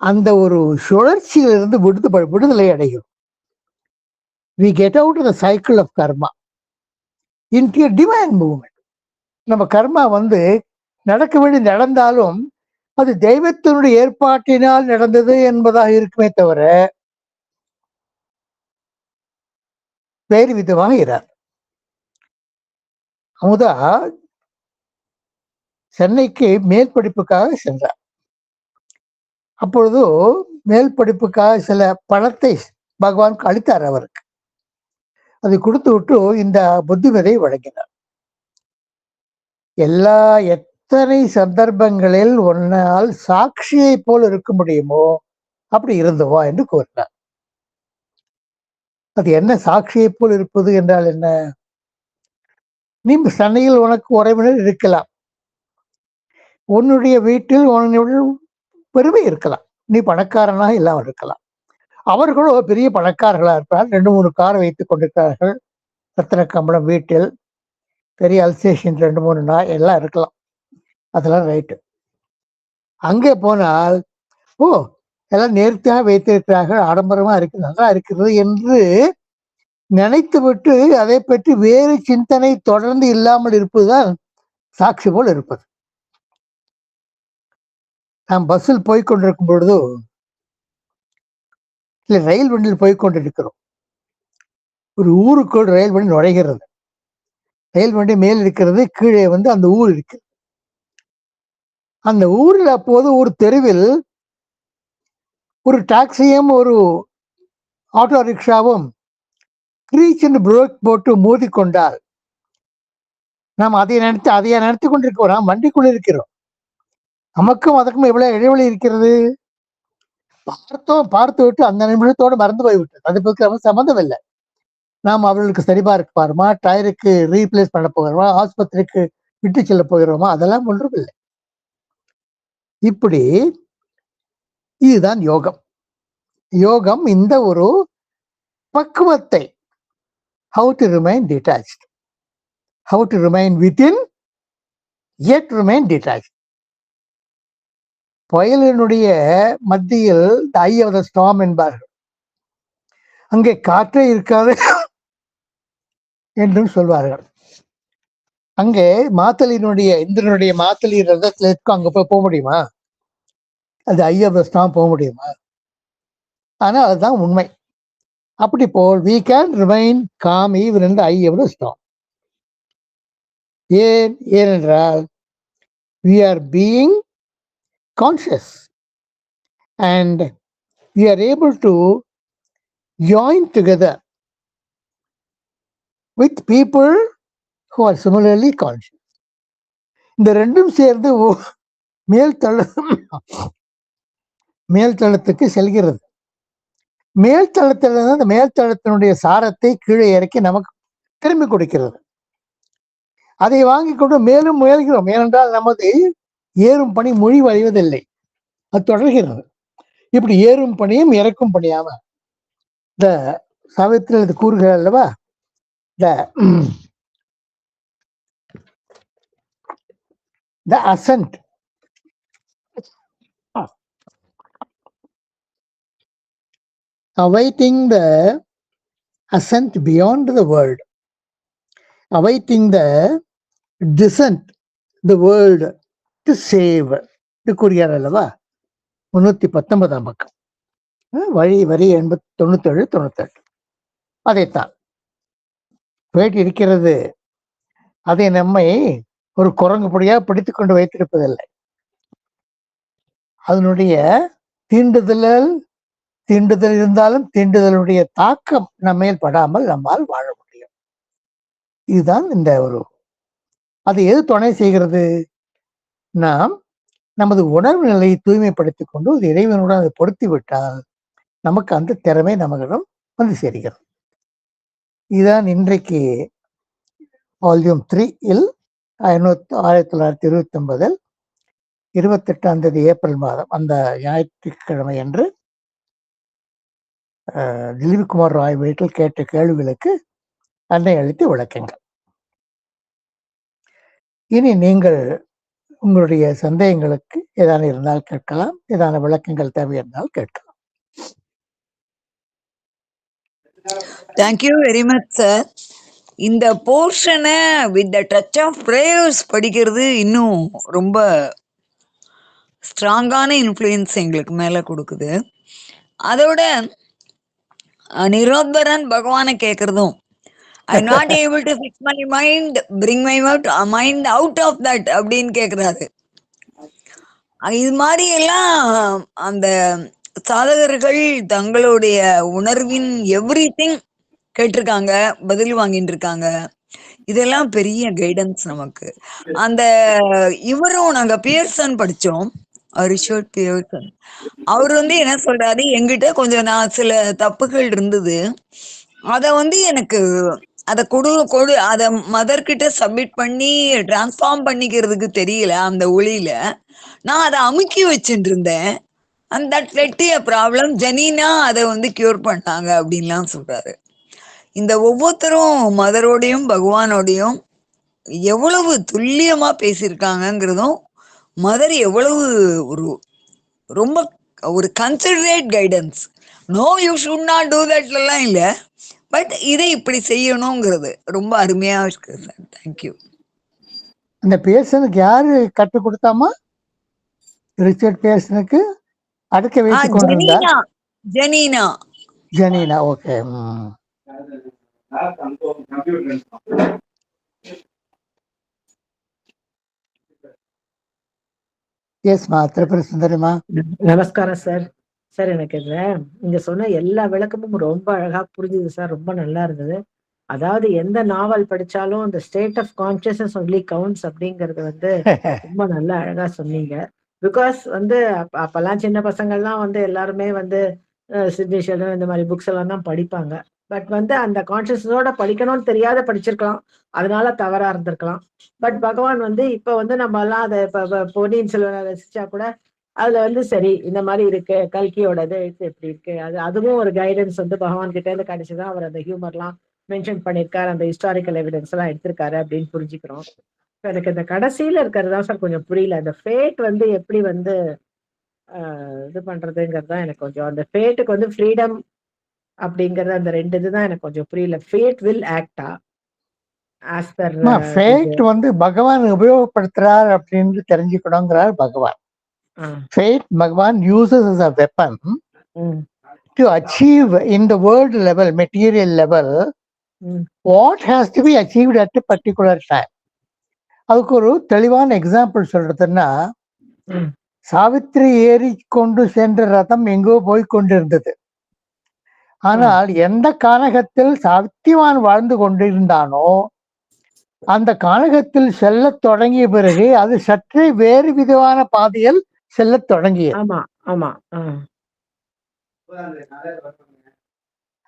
அந்த ஒரு சுழற்சியிலிருந்து விடுதலை அடைகிறோம். We get out of the cycle of karma into a divine movement. நம்ம கர்மா நடக்க வேண்டி நடந்தாலும் அது தெய்வத்தினுடைய ஏற்பாட்டினால் நடந்தது என்பதாக இருக்குமே தவிர வேறு விதமாக இராது. அமுதா சென்னைக்கு மேல் படிப்புக்காக சென்றார். அப்பொழுது மேல் படிப்புக்காக சில பணத்தை பகவான் அளித்தார் அவருக்கு. அதை கொடுத்து விட்டு இந்த புத்திமதியை வழங்கினார். எத்தனை சந்தர்ப்பங்களில் உன்னால் சாட்சியை போல் இருக்க முடியுமோ அப்படி இருந்துவா என்று கூறினார். அது என்ன சாட்சியை போல் இருப்பது என்றால் என்ன? நீ சென்னையில் உனக்கு உறவினர் இருக்கலாம், உன்னுடைய வீட்டில் உன்னுடைய பெருமை இருக்கலாம், நீ பணக்காரனாக இல்லாமல் இருக்கலாம். அவர்களோ பெரிய பணக்காரர்களா இருப்பார், 2-3 கார் வைத்துக் கொண்டிருக்கிறார்கள், ரத்தன கம்பளம் வீட்டில், பெரிய அல்சேஷன் 2-3 நாய் எல்லாம் இருக்கலாம். அதெல்லாம் ரைட்டு. அங்கே போனால் எல்லாம் நேர்த்தியாக வைத்திருக்கிறார்கள், ஆடம்பரமா இருக்கு, நல்லா இருக்கிறது என்று நினைத்து விட்டு அதை பற்றி வேறு சிந்தனை தொடர்ந்து இல்லாமல் இருப்பதுதான் சாட்சி போல் இருப்பது. நாம் பஸ்ஸில் போய்கொண்டிருக்கும் பொழுது, இல்லை ரயில் வண்டியில் போய்கொண்டிருக்கிறோம், ஒரு ஊருக்குள் ரயில் வண்டி நுழைகிறது. ரயில் வண்டி மேல் இருக்கிறது, கீழே அந்த ஊர் இருக்கு. அந்த ஊரில் அப்போது ஒரு தெருவில் ஒரு டாக்ஸியும் ஒரு ஆட்டோ ரிக்ஷாவும் கிரீச் என்று பிரேக் போட்டு மோதி கொண்டால் நாம் அதையை நினைத்து கொண்டிருக்கிறோம். நாம் வண்டிக்குள் இருக்கிறோம். நமக்கும் அதற்கும் எவ்வளவு இடைவெளி இருக்கிறது? பார்த்து விட்டு அந்த நிமிஷத்தோடு மறந்து போய்விட்டது. அது பற்றி சம்மந்தம் இல்லை. நாம் அவர்களுக்கு சரிபார்க்க பாருமா, டயருக்கு ரீப்ளேஸ் பண்ண போகிறோமா, ஆஸ்பத்திரிக்கு விட்டு செல்ல போகிறோமா, அதெல்லாம் ஒன்றும் இல்லை. இப்படி இதுதான் யோகம். யோகம் இந்த ஒரு பக்குவத்தை, how to remain detached, how to remain within yet remain detached. புயலினுடைய மத்தியில் the eye of the storm என்பார்கள். அங்கே காற்றே இருக்காது என்றும் சொல்வார்கள். அங்கே இந்திரனுடைய மாத்தலி ரதத்துல இருக்கும், அங்க போக முடியுமா? அது ஐ ஆஃப் த ஸ்டார்ம் போக முடியுமா? ஆனா அதுதான் உண்மை. அப்படி போல் we can remain calm even in the eye of the storm. ஏனென்றால் we are being conscious and we are able to join together with people who are similarly conscious. இந்த ரெண்டும் சேர்ந்து மேல்தளத்துக்கு செல்கிறது. மேல்தளத்திலிருந்து அந்த மேல்தளத்தினுடைய சாரத்தை கீழே இறக்கி நமக்கு திரும்பி கொடுக்கிறது. அதை வாங்கி கொண்டு மேலும் முயல்கிறோம். ஏனென்றால் நமது ஏறும் பணி முடிவடைவதில்லை, அது தொடர்கிறது. இப்படி ஏறும் பணியும் இறக்கும் பணியாம இந்த சாவித்திரி இது கூறுகிறார் அல்லவா, the ascent awaiting the ascent beyond the world, awaiting the descent the world to save இது கூறியார் அல்லவா? 319 பக்கம், வரி 97 98. அதைத்தான் வேட்டி இருக்கிறது. அதை நம்மை ஒரு குரங்கு பொடியாக பிடித்துக் கொண்டு வைத்திருப்பதில்லை. அதனுடைய தீண்டுதல் இருந்தாலும் தீண்டுதலுடைய தாக்கம் நம்மேல் படாமல் நம்மால் வாழ முடியும். இதுதான் இந்த ஒரு, அது எது துணை செய்கிறது? நாம் நமது உணர்வு நிலையை தூய்மைப்படுத்திக் கொண்டு இறைவனுடன் அதை பொருத்தி விட்டால் நமக்கு அந்த திறமை நம்மளிடம் வந்து சேர்கிறது. இதுதான் இன்றைக்கு வால்யூம் 3 1929 28 ஏப்ரல் மாதம் அந்த ஞாயிற்றுக்கிழமை அன்று திலீப் குமார் ராய் வீட்டில் கேட்ட கேள்விகளுக்கு அன்னை அளித்து விளக்கங்கள். இனி நீங்கள் உங்களுடைய சந்தேகங்களுக்கு ஏதான இருந்தால் கேட்கலாம், ஏதான விளக்கங்கள் தேவை இருந்தால் கேட்கலாம். Thank you very much sir. இந்த போர்ஷனை with the touch of prayers படிக்கிறது இன்னும் ரொம்ப ஸ்ட்ராங்கான இன்ஃப்ளூயன்ஸ் எங்களுக்கு மேலே கொடுக்குது. அதோட நிரோத்பரன் பகவானை கேட்கறதும், I not able to fix my mind, bring my mind out of that அப்படின்னு கேட்குறாரு. இது மாதிரி எல்லாம் அந்த சாதகர்கள் தங்களுடைய உணர்வின் எவ்ரி திங் கேட்டிருக்காங்க, பதில் வாங்கிட்டு இருக்காங்க. இதெல்லாம் பெரிய கைடன்ஸ் நமக்கு. அந்த இவரும் நாங்க பியர்சன் படிச்சோம், ரிச்சர்ட் பியர்சன். அவர் என்ன சொல்றாரு, எங்கிட்ட கொஞ்சம் நான் சில தப்புகள் இருந்தது, அத எனக்கு அதை கொடு அதை மதர்கிட்ட சப்மிட் பண்ணி டிரான்ஸ்ஃபார்ம் பண்ணிக்கிறதுக்கு தெரியல. அந்த ஒளியில நான் அதை அமுக்கி வச்சுட்டு இருந்தேன். And that led to a problem. ஜெனினா அதை கியூர் பண்ணாங்க அப்படின்லாம் சொல்றாரு. இந்த ஒவ்வொருத்தரும் மதரோடையும் பகவானோடையும் எவ்வளவு துல்லியமா பேசியிருக்காங்கிறதும், மதர் எவ்வளவு ஒரு ரொம்ப ஒரு considerate guidance. No you should not do தட்லாம் இல்லை, பட் இதை இப்படி செய்யணுங்கிறது ரொம்ப அருமையா இருக்கு சார். தேங்க்யூ. அந்த பியர்சனுக்கு யாரு கற்றுக் கொடுத்தாமா? ரிச்சர்ட் பியர்சனுக்கு அடுக்க வைத்துக் கொண்டிருந்தார் ஜெனினா. ஓகே. எஸ்மா, திரிபுர சுந்தரிமா. நமஸ்காரம் சார். சார் எனக்கு இங்க சொன்ன எல்லா விளக்கமும் ரொம்ப அழகா புரிஞ்சுது சார். ரொம்ப நல்லா இருந்தது. அதாவது எந்த நாவல் படிச்சாலும் அந்த state of consciousness only counts அப்படிங்கறது ரொம்ப நல்லா அழகா சொன்னீங்க. பிகாஸ் அப்பெல்லாம் சின்ன பசங்கள்லாம் எல்லாருமே சிட்னி ஷெல்டன் இந்த மாதிரி புக்ஸ் எல்லாம் தான் படிப்பாங்க. பட் அந்த கான்சியஸோட படிக்கணும்னு தெரியாத படிச்சிருக்கலாம், அதனால தவறா இருந்திருக்கலாம். பட் பகவான் இப்ப நம்ம எல்லாம் அதை பொன்னியின் செல்வனை ரசிச்சா கூட அதுல சரி இந்த மாதிரி இருக்கு, கல்கியோட எழுத்து எப்படி இருக்கு, அதுவும் ஒரு கைடன்ஸ் பகவான் கிட்ட இருந்து கிடைச்சுதான் அவர் அந்த ஹியூமர்லாம் மென்ஷன் பண்ணியிருக்காரு, அந்த ஹிஸ்டாரிக்கல் எவிடன்ஸ் எல்லாம் எடுத்திருக்காரு அப்படின்னு புரிஞ்சுக்கிறோம். எனக்கு இந்த கடைசியில இருக்கிறதுதான் சார் கொஞ்சம் புரியல. அந்த ஃபேட் எப்படி இது பண்றதுங்கிறது தான் எனக்கு கொஞ்சம், அந்த ஃபேட்டுக்கு ஃப்ரீடம் அப்படிங்கறது அந்த ரெண்டு இதுதான் எனக்கு கொஞ்சம் புரியல. ஃபேட் வில் ஆக்டா ஆஸ் பர் ஃபேட் பகவான் உபயோகப்படுத்துறார் அப்படின்னு தெரிஞ்சுக்கணுங்கிறார் பகவான். Fate Bhagavan uses as a weapon to achieve in the world level, material level, what has to be achieved at a particular time. அதுக்கு ஒரு தெளிவான எக்ஸாம்பிள் சொல்றதுன்னா, சாவித்திரி ஏறி கொண்டு சென்ற ரதம் எங்கோ போய் கொண்டிருந்தது. ஆனால் எந்த கானகத்தில் சாவித்திரிவான் வாழ்ந்து கொண்டிருந்தானோ அந்த கானகத்தில் செல்ல தொடங்கிய பிறகு அது சற்றே வேறு விதமான பாதையில் செல்ல தொடங்கிய.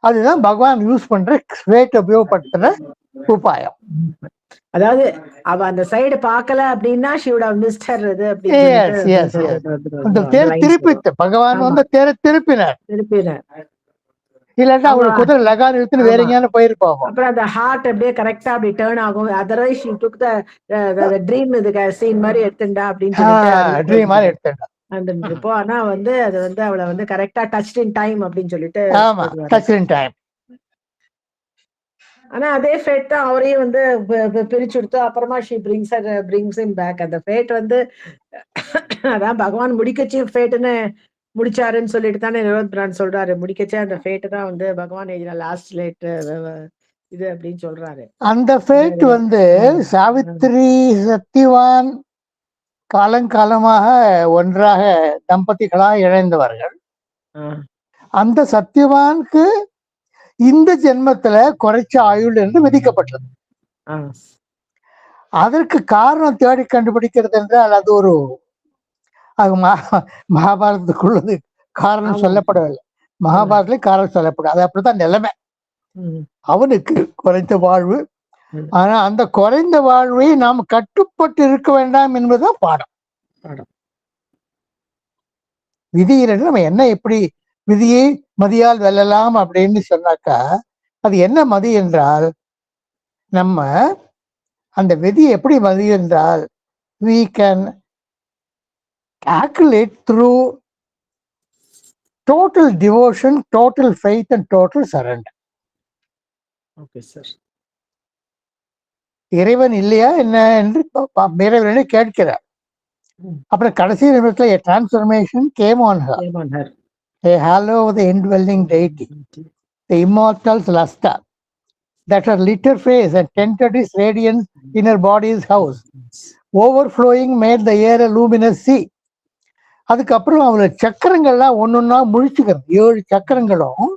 அதுதான் பகவான் யூஸ் பண்ற ஸ்வேட் உபயோகப்படுத்துற உபாயம். அதாவது அவ அந்த சைடு பார்க்கல அப்படின்னா பகவான் தேரை திருப்பினார். இல்லாட்டா அவரு குதிரை லகான் இழுத்துன்னு வேற எங்கேயாவது போயிருப்பாங்க. அப்புறம் அந்த ஹார்ட் அப்படியே கரெக்டா அப்படி டர்ன் ஆகும். Otherwise she took the dream இது சீன் மாதிரி எடுத்துண்டா அப்படின்னு ட்ரீம் மாதிரி எடுத்துண்டா. அந்த இப்போ ஆனா வந்து அது வந்து அவளை வந்து கரெக்டா டச் இன் டைம் அப்படின்னு சொல்லிட்டு ஆமா, சொல்லுவாரு. Touch in time. ஆனா அதே ஃபேட் தான் அவரையும் வந்து பிரிச்சு கொடுத்து அப்புறமா ஷி பிரிங்ஸ் இம் பேக். அந்த ஃபேட் வந்து அதான் பகவான் முடிக்கச்சு ஃபேட்டுன்னு முடிச்சாருன்னு சொல்லிட்டு தானே நிரோத் பிரான் சொல்றாரு. முடிக்கச்சே அந்த ஃபேட்டு தான் வந்து பகவான் எழுதின லாஸ்ட் லேட் இது அப்படின்னு சொல்றாரு. அந்த ஃபேட் வந்து சாவித்திரி சத்தியவான் காலங்காலமாக ஒன்றாக தம்பதிகளாக இணைந்தவர்கள். அந்த சத்தியவானுக்கு இந்த ஜென்மத்துல குறைச்ச ஆயுள் என்று விதிக்கப்பட்டது. அதற்கு காரணம் தேடி கண்டுபிடிக்கிறது என்றால் அது ஒரு மகாபாரதத்துக்குள்ளது காரணம் சொல்லப்படவில்லை. மகாபாரதத்துல காரணம் சொல்லப்படும். அது அப்படித்தான் நிலைமை. அவனுக்கு குறைந்த வாழ்வு. ஆனா அந்த குறைந்த வாழ்வை நாம் கட்டுப்பட்டு இருக்க வேண்டாம் என்பதுதான் பாடம். விதியிலிருந்து நம்ம என்ன எப்படி விதியை மதியால் வெல்லலாம் அப்படின்னு சொன்னாக்கா அது என்ன மதி என்றால் நம்ம அந்த விதி எப்படி மதி என்றால் we can calculate through total devotion, total faith and total surrender. Okay sir. இறைவன் இல்லையா என்ன என்று இறைவனை கேட்கிறார். அப்புறம் கடைசி நிமிடத்துல a transformation came on her. A halo of the indwelling deity, the immortal's luster, that her lit her face and tinted its radiance in her body's house. Overflowing made the air a luminous sea. அதுக்கப்புறம் அவளை சக்கரங்கள்லாம் ஒன்னொன்னா முழிச்சுக்கிறது. 7 சக்கரங்களும்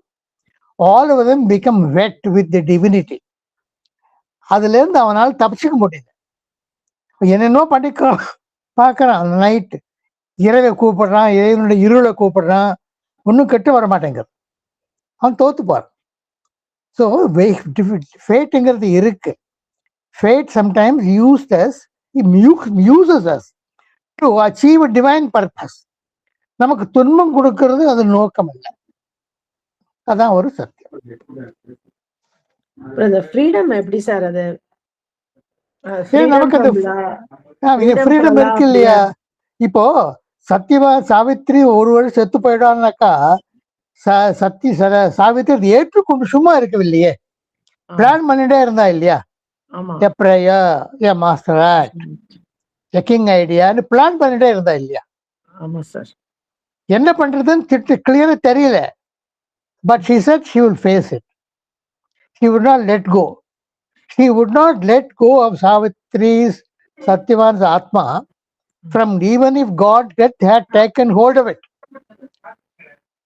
all of them become wet with the divinity. அதுல இருந்து அவனால் தப்பிச்சுக்க முடியல. என்னென்னோ பண்ணிக்க பார்க்கறான். Night இரவை கூப்பிடுறான், இறைவனுடைய இருளை கூப்பிடுறான், ஒன்றும் கெட்டு வர மாட்டேங்குது. அவன் தோத்துப்பார். ஸோ ஃபேட்டுங்கிறது இருக்கு. Fate sometimes uses us to achieve a divine purpose. நமக்கு துன்பம் கொடுக்கிறது அது நோக்கம் இல்லை. அதான் ஒரு சத்தியம். ஃப்ரீடம் எப்படி சார்? அது நமக்கு அந்த ஃப்ரீடம் இருக்கு இல்லையா? இப்போ சாவித்திரி ஒரு வருஷம் செத்து போயிடான்னாக்கா சாவித்திரி ஏற்றுக்கொண்டு சும்மா இருக்கவில்லையே, பிளான் பண்ணிட்டே இருந்தா இல்லையா? மாஸ்டர் கிங் ஐடியான்னு பிளான் பண்ணிட்டே இருந்தா இல்லையா? என்ன பண்றதுன்னு கிளியரா தெரியல. But she said she will face it. She would not let go. She would not let go of Savitri's Satyavan's Atma from even if God had taken hold of it.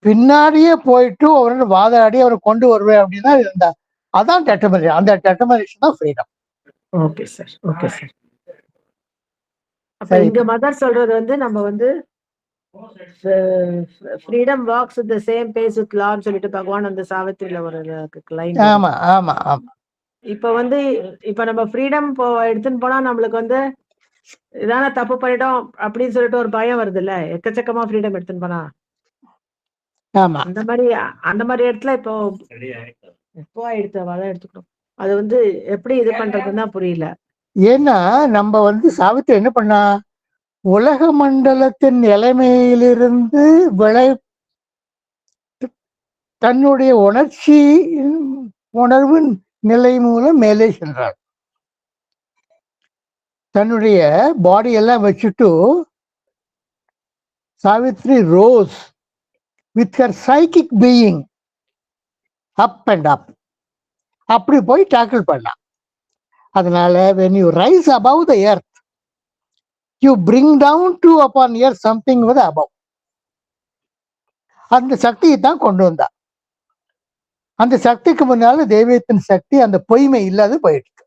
பின்னாடியே போயிட்டு அவரோட வாதாடி அவரை கொண்டு வருவேன் அப்படின்னா இருந்தா அதான் டெட்டர்மினேஷன். அந்த டெட்டர்மினேஷன் தான் freedom. Okay sir. Okay sir. அப்ப இங்க மதர் சொல்றது வந்து நம்ம வந்து freedom walks with the same pace with lord சொல்லிட்டு பகவான் அந்த சாவித்திரியில ஒரு லைன். ஆமா ஆமா ஆமா. இப்ப நம்ம ஃப்ரீடம் எடுத்துன்னு போனா நம்மளுக்கு வந்து இதான தப்பு பண்ணிட்டோம் அப்படின்னு சொல்லிட்டு ஒரு பயம் வருது இல்ல, எக்கச்சக்கமா ஃப்ரீடம் எடுத்துன்னு போனா. ஆமா, அந்த மாதிரி இடத்துல இப்போ எடுத்துக்கணும். அது வந்து எப்படி இது பண்றதுன்னா புரியல. ஏன்னா நம்ம வந்து சாவித்திரி என்ன பண்ணா, உலக மண்டலத்தின் நிலைமையிலிருந்து தன்னுடைய உணர்வு நிலை மூலம் மேலே சென்றார். தன்னுடைய பாடி எல்லாம் வச்சுட்டு Savitri rose with her psychic being up and up. அப்படி போய் டாக்கிள் பண்ணா. அதனால when you rise above the earth, you bring down to upon earth something with above. அந்த சக்தியை தான் கொண்டு வந்தா. அந்த சக்திக்கு முன்னால தெய்வத்தின் சக்தி அந்த பொய்மை இல்லாத போயிடுச்சு.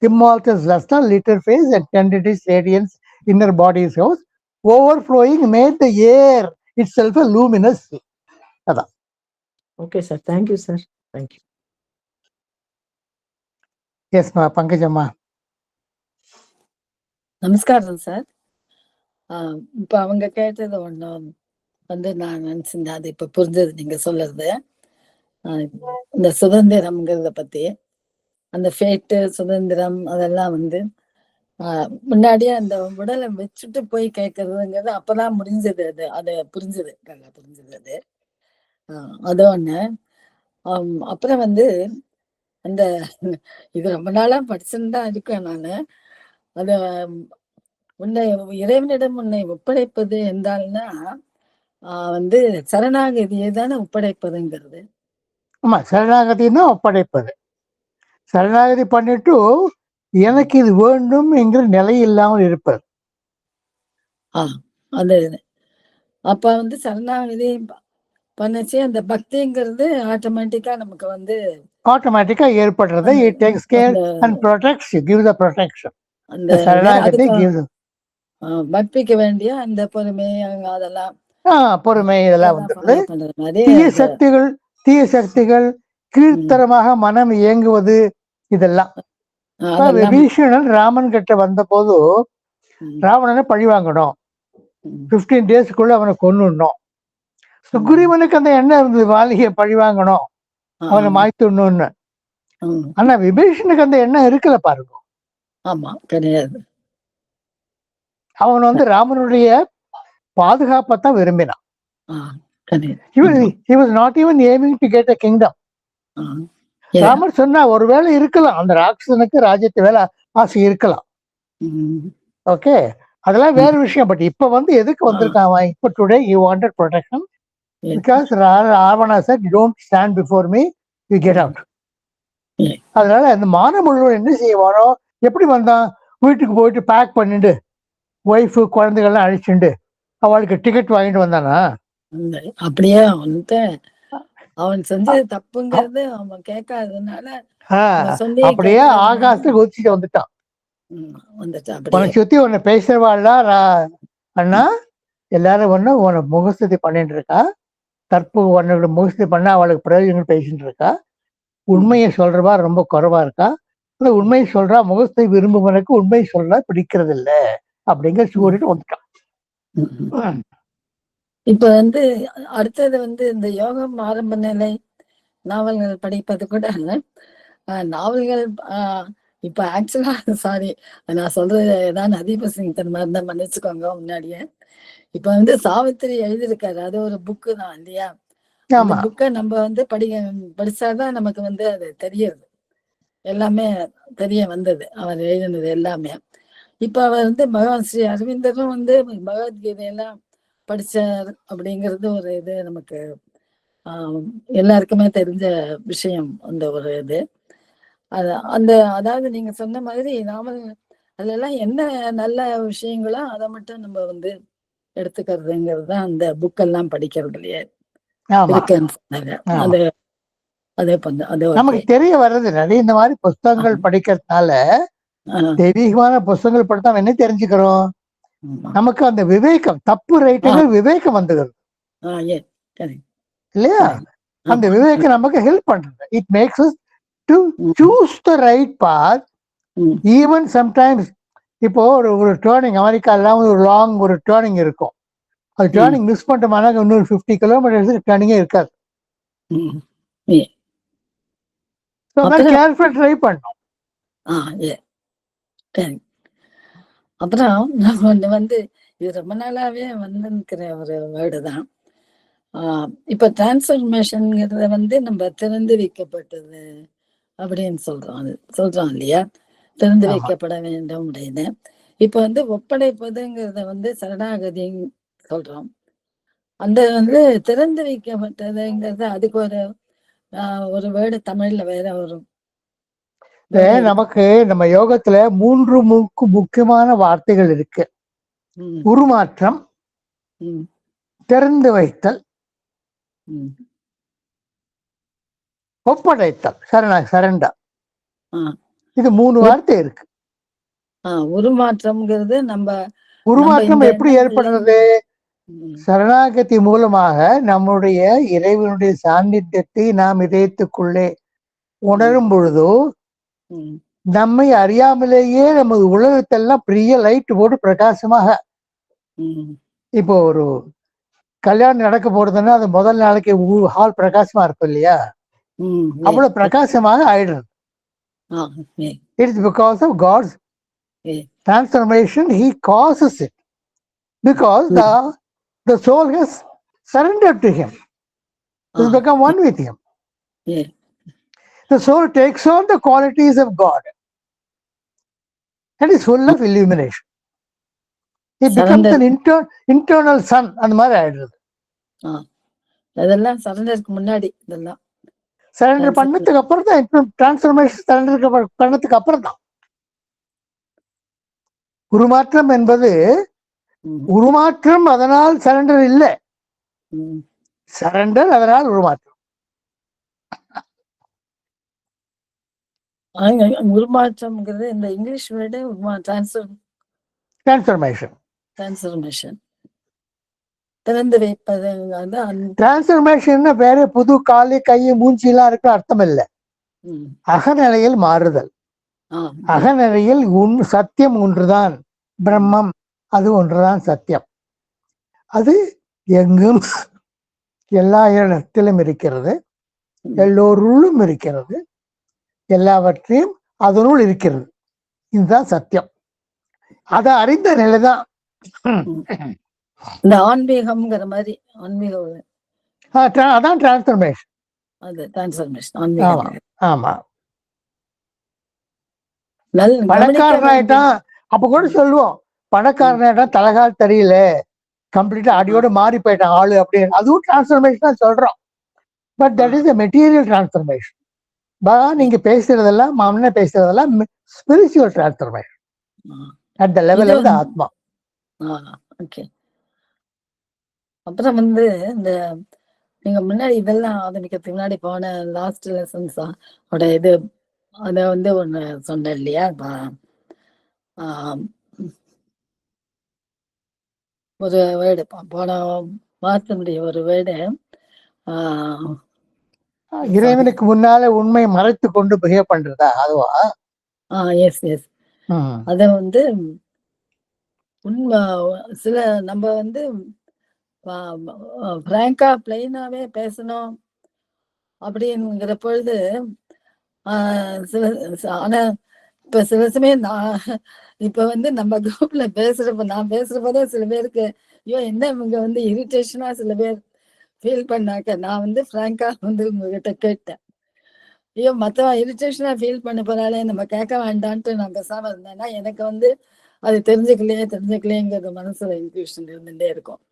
Immortal's luster lit her face and tended its radiance in her body's house. Overflowing made the air itself a luminous sea. அதான். Okay sir. Thank you sir. Thank you. எஸ்மா பங்கஜம்மா. நமஸ்காரம் சார். இப்ப அவங்க கேட்டது ஒண்ணு வந்து நான் நினைச்சிருந்தேன், அது இப்ப புரிஞ்சது நீங்க சொல்றது. இந்த சுதந்திரம்ங்கிறத பத்தி, அந்த ஃபேட்டு சுதந்திரம் அதெல்லாம் வந்து முன்னாடியே அந்த உடலை வச்சுட்டு போய் கேட்கறதுங்கிறது அப்பதான் முடிஞ்சது. அது புரிஞ்சது, நல்லா புரிஞ்சது அது. அது ஒண்ணு. அப்புறம் வந்து அந்த இது ரொம்ப நாளா படிச்சுன்னு தான் இருக்கேன் நானு. அத உன்னை இறைவனிடம் உன்னை ஒப்படைப்பது என்றால்னா வந்து சரணாகதியை தானே ஒப்படைப்பதுங்கிறது. ஆமா, சரணாகதினா ஒப்படைப்பது. சரணாகதி பண்ணிட்டு எனக்கு இது வேண்டும் என்கிற நிலை இல்லாமல் இருப்பது. அந்த இது. அப்ப வந்து சரணாகதி பண்ணச்சு அந்த பக்திங்கிறது ஆட்டோமேட்டிக்கா நமக்கு வந்து ஆட்டோமேட்டிக்கா ஏற்படுறது. It takes care and protects you, give the protection. அந்த சரணாகதி gives பக்திக்கு வேண்டிய அந்த பொறுமை அதெல்லாம் பொறுமை இதெல்லாம் அதெல்லாம் வந்துடுது. follow பண்றது மாதிரி தீய சக்திகள் கீழ்த்தரமாக மனம் இயங்குவது இதெல்லாம். அதெல்லாம் விபீஷணன் ராமன் கிட்ட வந்த போது ராவணனை பழி வாங்கணும், 15 டேஸ்க்குள்ள அவனை கொன்னுடணும். சுக்ரீவனுக்கு அந்த எண்ணம் இருந்தது, வாலியை பழி வாங்கணும், அவனை மாய்த்துடணும்னு. ஆனா விபீஷனுக்கு அந்த எண்ணம் இருக்கல பாருங்க. ஆமா, கிடையாது. அவன் வந்து ராமனுடைய பாதுகாப்பத்தான் விரும்பினான். He was not even aiming to get a kingdom. Ramar சொன்னா ஒருவேளை இருக்கலாம், அந்த ராட்சசனுக்கு ராஜ்யத்து வேலை ஆசை இருக்கலாம். ஓகே, அதெல்லாம் வேற விஷயம். பட் இப்ப வந்து எதுக்கு வந்திருக்கான்? இப்ப today he wanted protection because Ravana said don't stand before me, you get out. அதனால அந்த மானம் முழுவதும் என்ன செய்வானோ, எப்படி வந்தான், வீட்டுக்கு போயிட்டு பேக் பண்ணிட்டு ஒய்ஃபு குழந்தைகள்லாம் அழிச்சுண்டு அவளுக்கு டிக்கெட் வாங்கிட்டு வந்தானா? அப்படியே அவன் செஞ்சது தப்புங்கிறது அவன் கேட்காததுனால அப்படியே ஆகாசத்துக்கு குதிச்சுட்டு வந்துட்டான். உன்னை சுத்தி உன்னை பேசுறவாள்லாம் அண்ணா எல்லாரும் ஒண்ணு உன்னை முகஸ்துதி பண்ணிட்டு இருக்கா, உன்னோட முகஸ்துதி பண்ண அவளுக்கு பிரயோஜனம் பேசிட்டு இருக்கா, உண்மையை சொல்றவா ரொம்ப குறைவா இருக்கா, உண்மையை சொல்றா, முகஸ்துதி விரும்புவனுக்கு உண்மை சொல்றா பிடிக்கிறது இல்ல அப்படிங்கிற சொல்லிட்டு வந்துட்டான். இப்ப வந்து அடுத்தது வந்து இந்த யோகம் ஆரம்ப நிலை நாவல்கள் படிப்பது கூட நாவல்கள் இப்ப ஆக்சுவலா சாரி நான் சொல்றது ஏதாவது அதீப சிங் மாதிரி தான் மன்னிச்சுக்கோங்க முன்னாடியே. இப்ப வந்து சாவித்திரி எழுதியிருக்காரு, அது ஒரு புக்கு தான் இல்லையா? அந்த புக்கை நம்ம வந்து படிச்சாதான் நமக்கு வந்து அது தெரியுது, எல்லாமே தெரிய வந்தது அவர் எழுதினது எல்லாமே. இப்ப அவர் வந்து பகவான் ஸ்ரீ அரவிந்தரும் வந்து பகவத்கீதையெல்லாம் படிச்சார் அப்படிங்கிறது ஒரு இது நமக்கு எல்லாருக்குமே தெரிஞ்ச விஷயம். அந்த ஒரு இது அதாவது நீங்க சொன்ன மாதிரி நாமல் அதெல்லாம் என்ன நல்ல விஷயங்களோ அதை மட்டும் நம்ம வந்து எடுத்துக்கிறதுங்கிறது தான் அந்த புக்கெல்லாம் படிக்கிறது இல்லையே நமக்கு தெரிய வர்றது. நிறைய இந்த மாதிரி புஸ்தகங்கள் படிக்கிறதுனால, தெய்வீகமான புஸ்தகங்கள் படித்தா என்ன தெரிஞ்சுக்கிறோம், நமக்கு அந்த விவேகம், தப்பு ரைட்டுகள் விவேகம் வந்துகிறது இல்லையா? அந்த விவேகம் நமக்கு ஹெல்ப் பண்றது. It makes us to choose the right path even sometimes. இப்போ ஒரு டேர்னிங் அமெரிக்காலாம் ஒரு லாங் ஒரு டேர்னிங் இருக்கும், அது டேர்னிங் மிஸ் பண்ணிட்டோம்னா இன்னொரு 50 கிலோமீட்டர்ஸ் டேர்னிங்கே இருக்காது. கேர்ஃபுல் ட்ரை பண்ணோம். அப்புறம் வந்து இது ரொம்ப நாளாவே வந்துக்கிற ஒரு வேர்டு தான். இப்ப டிரான்ஸ்ஃபர்மேஷன்ங்கிறத வந்து நம்ம திறந்து வைக்கப்பட்டது அப்படின்னு சொல்றோம் இல்லையா? திறந்து வைக்கப்பட வேண்டும் அப்படின்னு. இப்ப வந்து ஒப்படைப்பதுங்கிறத வந்து சரணாகதி சொல்றோம். அந்த வந்து திறந்து வைக்கப்பட்டதுங்கிறது அதுக்கு ஒரு வேர்டு தமிழ்ல வேற வரும். நமக்கு நம்ம யோகத்துல 3 முக்கியமான வார்த்தைகள் இருக்கு. உருமாற்றம், திறந்து வைத்தல், ஒப்படைத்தல், சரண்டர். இது 3 வார்த்தை இருக்கு. உருமாற்றம்ங்கிறது உருமாற்றம் எப்படி ஏற்படுறது? சரணாகதி மூலமாக நம்முடைய இறைவனுடைய சாநித்தியத்தை நாம் இதயத்துக்குள்ளே உணரும் பொழுதோ நம்மை அறியாமலேயே நமது உலகத்தெல்லாம் பெரிய லைட் போட்டு பிரகாசமாக, இப்போ ஒரு கல்யாணம் நடக்க போறதுன்னா அது முதல் நாளைக்கு ஹால் பிரகாசமா இருக்கும் இல்லையா? அவ்வளவு பிரகாசமாக ஆயிடுறது. It's because of God's Yeah. Transformation, he causes it because the soul has surrendered to him. It's become one with him. Yeah. The soul takes on the qualities of God and is full of illumination. It becomes Surrender. an internal sun. அந்த மாதிரி ஆயிடுறது. அதெல்லாம் சரண்டருக்கு முன்னாடி இதெல்லாம் surrender பண்ணதுக்கு அப்புறம் தான் transformation. Surrender பண்ணதுக்கு அப்புறம் தான் உருமாற்றம் என்பது. உருமாற்றம் அதனால் சரண்டர் இல்லை, சரண்டர் அதனால் உருமாற்றம். உருமாற்றம்ங்கிறது இந்த இங்கிலீஷ் வேர்டு டிரான்ஸ்ஃபர்மேஷன் திறந்து வைப்பது. டிரான்ஸ்ஃபர்மேஷன் வேற புது காலு கை மூஞ்சி எல்லாம் இருக்க அர்த்தம் இல்லை. அகநிலையில் மாறுதல். அகநிலையில் சத்தியம் ஒன்றுதான், பிரம்மம் அது ஒன்றுதான் சத்தியம். அது எங்கும் எல்லா இடத்திலும் இருக்கிறது, எல்லோருள்ளும் இருக்கிறது, எல்லாவற்றையும் அதனுள் இருக்கிறது. இதுதான் சத்தியம். அதை அறிந்த நிலைதான் இந்த ஆன்மீகம்ங்கிற மாதிரி. ஆன்மீகம் அதான் டிரான்ஸ்ஃபர்மேஷன். அது டிரான்ஸ்ஃபர்மேஷன். ஆமா. பணக்காரனாயிட்டான் அப்ப கூட சொல்லுவோம், பணக்காரனாயிட்டான் தலகால் தெரியல, கம்ப்ளீட்டா அடியோட மாறி போயிட்டான் ஆளு அப்படின்னு. அதுவும் டிரான்ஸ்ஃபர்மேஷன் சொல்றோம். But that is a material transformation. நீங்க பேசுறதெல்லாம் மாமன பேசுறதெல்லாம் spiritual transformation at the level of the ஆத்மா. ஓகே. அப்புறம் இந்த நீங்க முன்னாடி இதெல்லாம் ஆரம்பிக்கிறதுக்கு முன்னாடி போன லாஸ்ட் லெசன்ஸ் இது அத ஒண்ணு சொன்னேன் இல்லையா, ஒரு வேர்டு போன வார்த்தையுடைய ஒரு வேர்டு, இறைவனுக்கு முன்னால உண்மை மறைத்து கொண்டு பிஹேவ் பண்றதா அதுவா? Yes yes. அத உண்மை சில நம்ம பிராங்கா பிளைனாவே பேசணும் அப்படிங்கிற பொழுது ஆனா இப்ப சில சமயம் இப்ப நம்ம குரூப்ல பேசுறப்ப நான் பேசுறப்பதான் சில பேருக்கு ஐயோ என்ன இவங்க இரிட்டேஷனா சில பேர் ஃபீல் பண்ணாக்க நான் பிராங்கா உங்ககிட்ட கேட்டேன். ஐயோ மத்தவன் இரிட்டேஷனா ஃபீல் பண்ண போறாலே நம்ம கேட்க வேண்டான்ட்டு நான் பேசாம இருந்தேன்னா எனக்கு அது தெரிஞ்சுக்கலையேங்கிற மனசுல இன்க்ளூஷன் இருந்துட்டே இருக்கும்.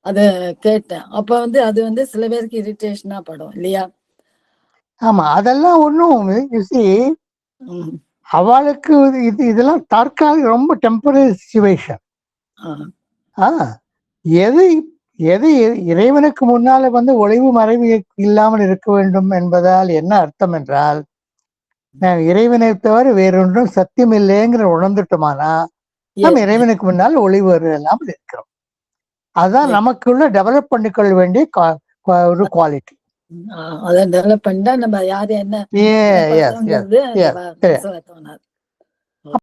அத கேட்டேன். அப்ப அது சில பேருக்கு இரிட்டேஷனா படும் இல்லையா? ஆமா, அதெல்லாம் ஒண்ணும் அவளுக்கு இதெல்லாம் தற்காலிக, ரொம்ப டெம்பரரி சிச்சுவேஷன். எது இறைவனுக்கு முன்னால ஒளிவு மறைவு இல்லாமல் இருக்க வேண்டும் என்பதால் என்ன அர்த்தம் என்றால், இறைவனை தவிர வேறொன்றும் சத்தியம் இல்லைங்கிற உணர்ந்துட்டோமானா நம்ம இறைவனுக்கு முன்னால் ஒளிவு இல்லாமல் இருக்கிறோம். அதுதான் நமக்குள்ள டெவலப் பண்ணிக்கொள்ள வேண்டிய ஒரு குவாலிட்டி. அதை டெவலப் பண்ணா நம்ம யாரு என்ன